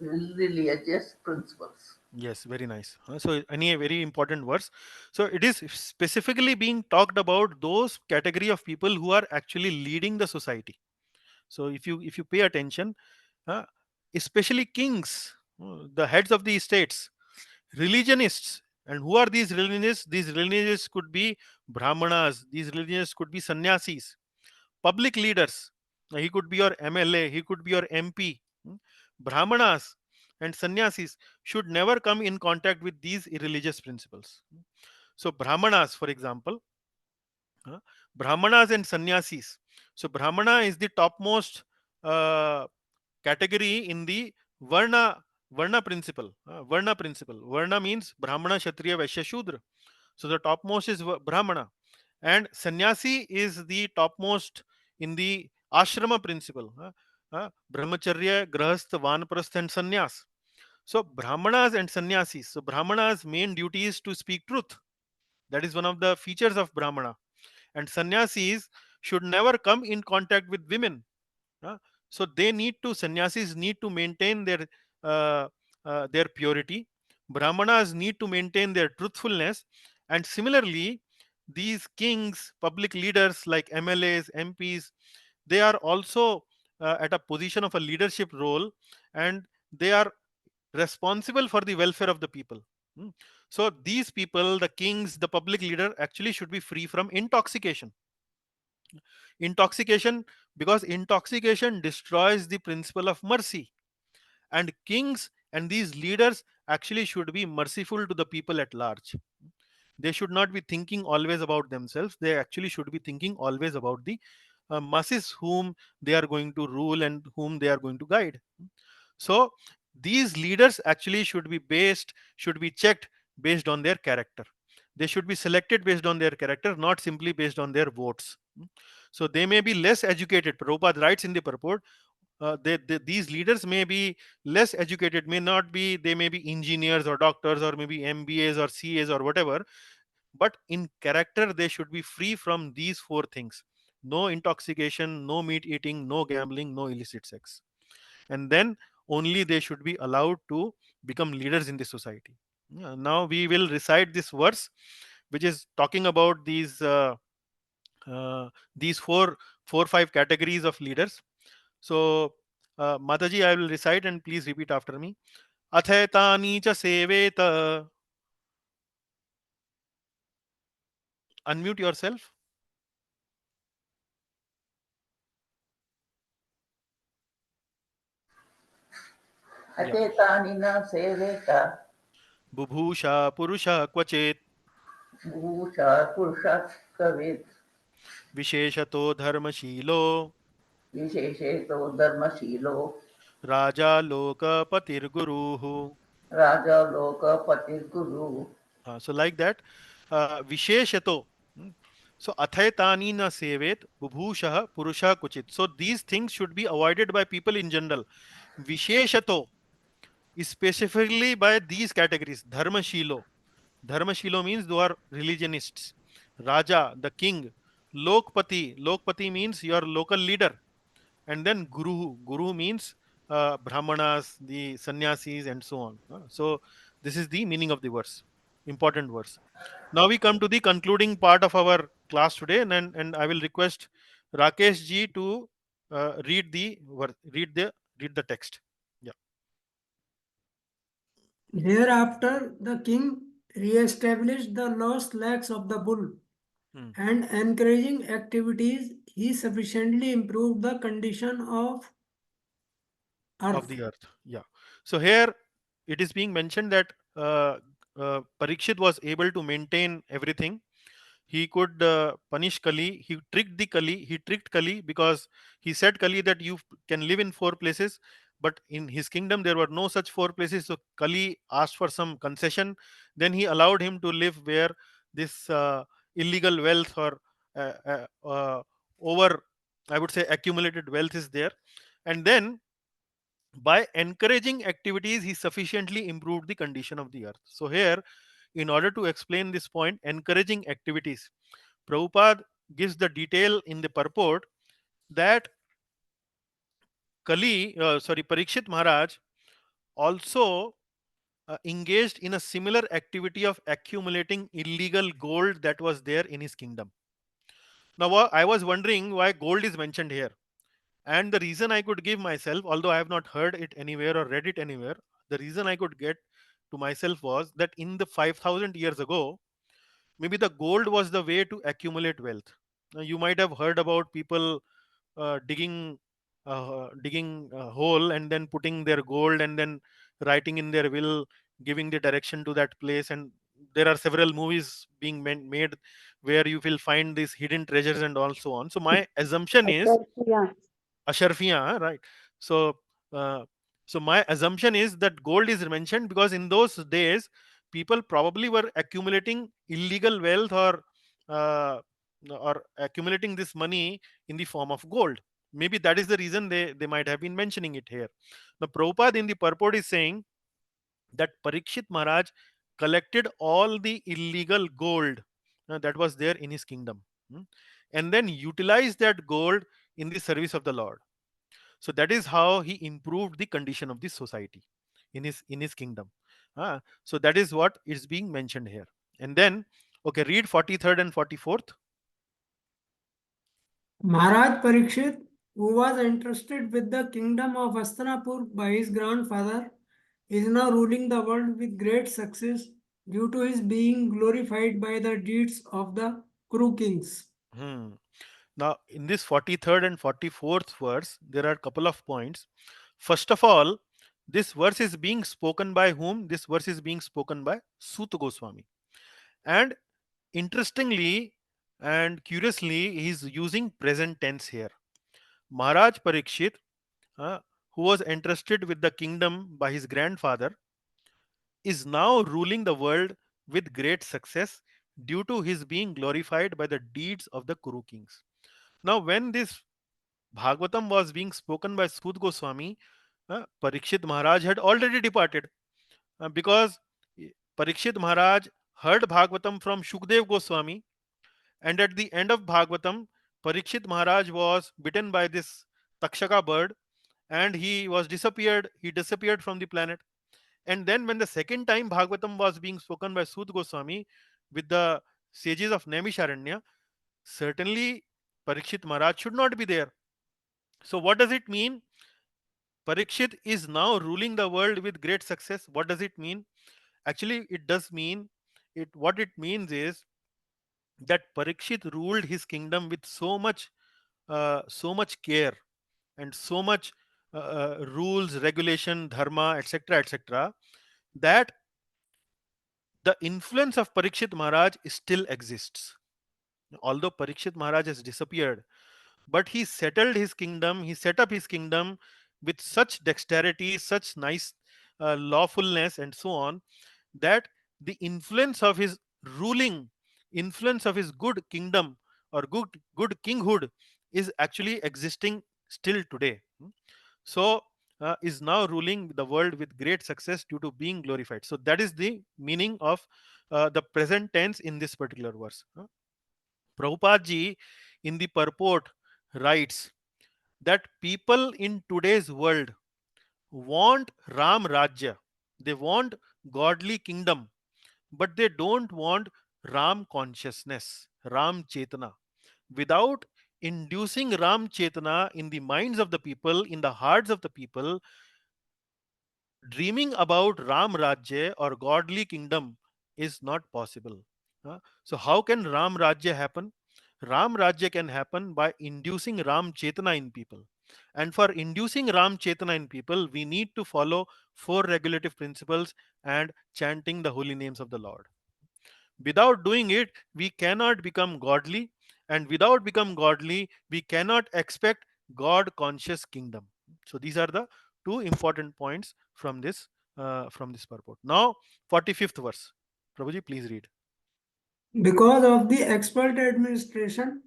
religious principles. Yes, very nice. So, any very important words. So, it is specifically being talked about those category of people who are actually leading the society. So if you pay attention, especially kings, the heads of the states, religionists. And who are these religionists? These religionists could be brahmanas, these religionists could be sannyasis, public leaders. He could be your MLA, he could be your MP. Brahmanas and sannyasis should never come in contact with these irreligious principles. So brahmanas, for example, uh, brahmanas and sannyasis. So brahmana is the topmost category in the varna principle. Varna means brahmana, kshatriya, vaishya, shudra. So the topmost is brahmana, and sannyasi is the topmost in the ashrama principle. Brahmacharya, grahastha, vanaprastha, and sannyas. So brahmanas and sannyasis. So brahmanas main duty is to speak truth. That is one of the features of brahmana. And sannyasis should never come in contact with women. So they need to, sannyasis need to maintain their purity. Brahmanas need to maintain their truthfulness. And similarly, these kings, public leaders like MLAs, MPs, they are also at a position of a leadership role, and they are responsible for the welfare of the people. Hmm. So these people, the kings, the public leader, actually should be free from intoxication. Intoxication, because intoxication destroys the principle of mercy. And kings and these leaders actually should be merciful to the people at large. They should not be thinking always about themselves. They actually should be thinking always about the masses whom they are going to rule and whom they are going to guide. So these leaders actually should be checked based on their character. They should be selected based on their character, not simply based on their votes. So they may be less educated. Prabhupada writes in the purport, these leaders may be less educated, may not be, they may be engineers or doctors or maybe MBAs or CAs or whatever, but in character they should be free from these four things: no intoxication, no meat eating, no gambling, no illicit sex. And then only they should be allowed to become leaders in the society. Now we will recite this verse which is talking about these four five categories of leaders. So Mataji, I will recite and please repeat after me. Athetani cha seveta. Unmute yourself. Yeah. Atetani na seveta Bubhusha purusha kvachet bhusha purusha kavet visheshato dharmashilo vishesheto dharmashilo raja lokapatir guruhu. raja loka patir guru. So like that, visheshato. So athaitani na sevet bubhushah purusha kuchit. So these things should be avoided by people in general. Visheshato, specifically by these categories. Dharmashilo. Dharmashilo means they are religionists. Raja, the king. Lokpati. Lokpati means your local leader. And then Guru. Guru means Brahmanas, the sannyasis, and so on. So this is the meaning of the verse. Important verse. Now we come to the concluding part of our class today, and I will request Rakesh ji to read the text. Yeah. Thereafter, the king re-established the lost legs of the bull, and encouraging activities, he sufficiently improved the condition of earth. The earth. Yeah. So here it is being mentioned that Parikshit was able to maintain everything. He could punish Kali. He tricked Kali because he said Kali that you can live in four places, but in his kingdom there were no such four places. So Kali asked for some concession. Then he allowed him to live where this illegal wealth or over, I would say, accumulated wealth is there. And then by encouraging activities, he sufficiently improved the condition of the earth. So here, in order to explain this point, encouraging activities, Prabhupada gives the detail in the purport that Parikshit Maharaj also engaged in a similar activity of accumulating illegal gold that was there in his kingdom. Now, I was wondering why gold is mentioned here. And the reason I could give myself, although I have not heard it anywhere or read it anywhere, the reason I could get to myself was that in the 5,000 years ago, maybe the gold was the way to accumulate wealth. Now, you might have heard about people digging a hole and then putting their gold and then writing in their will, giving the direction to that place. And there are several movies being made where you will find these hidden treasures and also on. So my assumption is Yeah. Asharfiya, right? So, uh, so my assumption is that gold is mentioned because in those days, people probably were accumulating illegal wealth or accumulating this money in the form of gold. Maybe that is the reason they might have been mentioning it here. Now, Prabhupada in the purport is saying that Parikshit Maharaj collected all the illegal gold that was there in his kingdom, and then utilized that gold in the service of the Lord. So that is how he improved the condition of the society in his kingdom. So that is what is being mentioned here. And then, okay, read 43rd and 44th. Maharaj Parikshit, who was entrusted with the kingdom of Hastinapur by his grandfather, is now ruling the world with great success due to his being glorified by the deeds of the Kuru kings. Hmm. Now, in this 43rd and 44th verse, there are a couple of points. First of all, this verse is being spoken by whom? This verse is being spoken by Suta Goswami. And interestingly and curiously, he is using present tense here. Maharaj Parikshit, uh, who was entrusted with the kingdom by his grandfather, is now ruling the world with great success due to his being glorified by the deeds of the Kuru kings. Now, when this Bhagavatam was being spoken by Sud Goswami, Parikshit Maharaj had already departed because Parikshit Maharaj heard Bhagavatam from Shukdev Goswami, and at the end of Bhagavatam, Parikshit Maharaj was bitten by this Takshaka bird and he disappeared from the planet. And then when the second time Bhagavatam was being spoken by Sud Goswami with the sages of Naimisharanya, certainly Parikshit Maharaj should not be there. So what does it mean? Parikshit is now ruling the world with great success. What does it mean? Actually, it does mean it. What it means is that Parikshit ruled his kingdom with so much care and so much rules, regulation, dharma, etc., etc., that the influence of Parikshit Maharaj still exists. Although Parikshit Maharaj has disappeared, but he settled his kingdom, he set up his kingdom with such dexterity, such nice lawfulness, and so on, that the influence of his ruling, influence of his good kingdom or good kinghood is actually existing still today. So is now ruling the world with great success due to being glorified. So that is the meaning of the present tense in this particular verse. Prabhupada ji in the purport writes that people in today's world want Ram Rajya, they want godly kingdom, but they don't want Ram consciousness, Ram Chetana. Without inducing Ram Chetana in the minds of the people, in the hearts of the people, dreaming about Ram Rajya or godly kingdom is not possible. So how can Ram Rajya happen? Ram Rajya can happen by inducing Ram Chetana in people. And for inducing Ram Chetana in people, we need to follow four regulative principles and chanting the holy names of the Lord. Without doing it, we cannot become godly, and without become godly, we cannot expect God conscious kingdom. So these are the two important points from this purport. Now, 45th verse. Prabhuji, please read. Because of the expert administration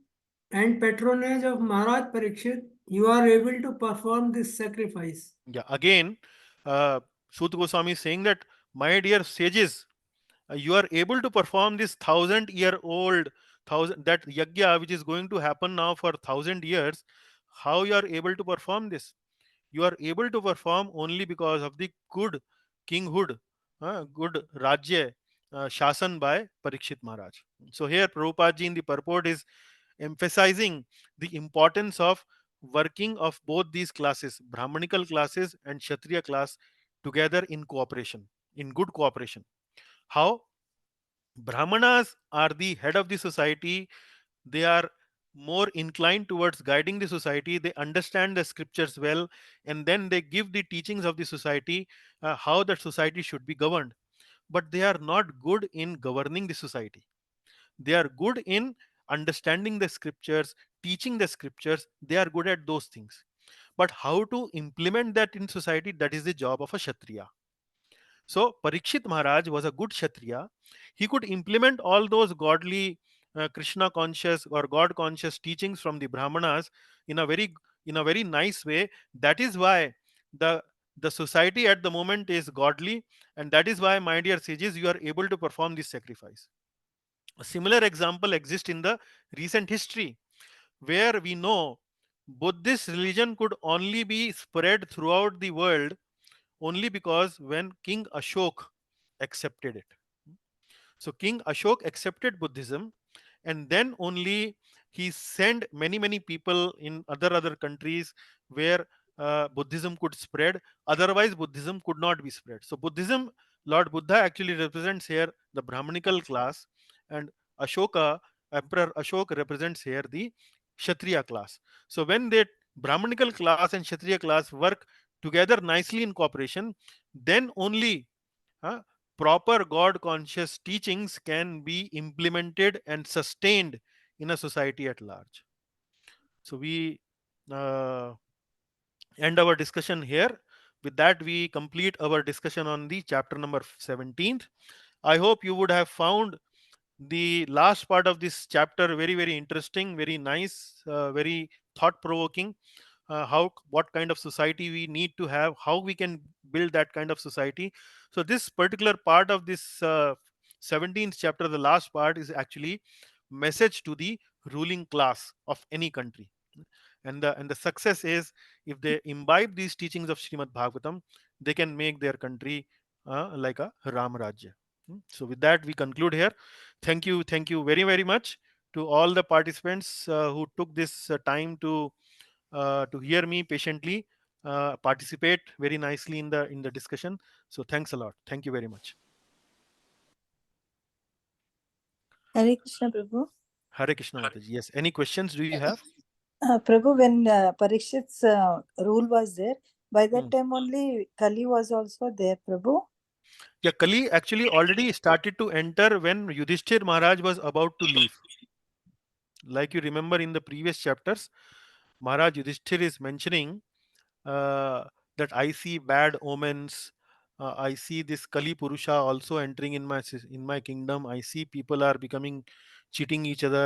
and patronage of Maharaj Parikshit, you are able to perform this sacrifice. Yeah, again, Sut Goswami is saying that, my dear sages, you are able to perform this 1,000-year-old that yagya which is going to happen now for 1,000 years. How you are able to perform this? You are able to perform only because of the good kinghood, good Rajya Shasan by Parikshit Maharaj. So here Prabhupada ji in the purport is emphasizing the importance of working of both these classes, Brahmanical classes and Kshatriya class, together in cooperation, in good cooperation. How? Brahmanas are the head of the society. They are more inclined towards guiding the society. They understand the scriptures well, and then they give the teachings of the society, how the society should be governed. But they are not good in governing the society. They are good in understanding the scriptures, teaching the scriptures. They are good at those things. But how to implement that in society, that is the job of a Kshatriya. So Parikshit Maharaj was a good Kshatriya. He could implement all those godly, Krishna conscious or God conscious teachings from the Brahmanas in a very nice way. That is why the the society at the moment is godly, and that is why, my dear sages, you are able to perform this sacrifice. A similar example exists in the recent history, where we know Buddhist religion could only be spread throughout the world only because when King Ashok accepted it. So King Ashok accepted Buddhism, and then only he sent many people in other countries where Buddhism could spread. Otherwise, Buddhism could not be spread. So Buddhism, Lord Buddha actually represents here the Brahmanical class, and Ashoka, Emperor Ashok, represents here the Kshatriya class. So when the Brahmanical class and Kshatriya class work together nicely in cooperation, then only uh, proper God conscious teachings can be implemented and sustained in a society at large. So we uh, end our discussion here. With that, we complete our discussion on the chapter number 17th. I hope you would have found the last part of this chapter very interesting, very nice, very thought provoking. How, what kind of society we need to have, how we can build that kind of society. So this particular part of this 17th chapter, the last part, is actually message to the ruling class of any country. And the success is, if they imbibe these teachings of Srimad Bhagavatam, they can make their country like a Ram Rajya. So with that, we conclude here. Thank you very much to all the participants who took this time to hear me patiently, participate very nicely in the discussion. So thanks a lot. Thank you very much. Hare Krishna, Prabhu. Hare Krishna Mataji. Yes. Any questions do you have? Prabhu, when Parikshit's rule was there, by that time only Kali was also there, Prabhu. Yeah, Kali actually already started to enter when Yudhishthir Maharaj was about to leave. Like you remember in the previous chapters, Maharaj Yudhishthir is mentioning that I see bad omens. I see this Kali Purusha also entering in my kingdom. I see people are becoming cheating each other.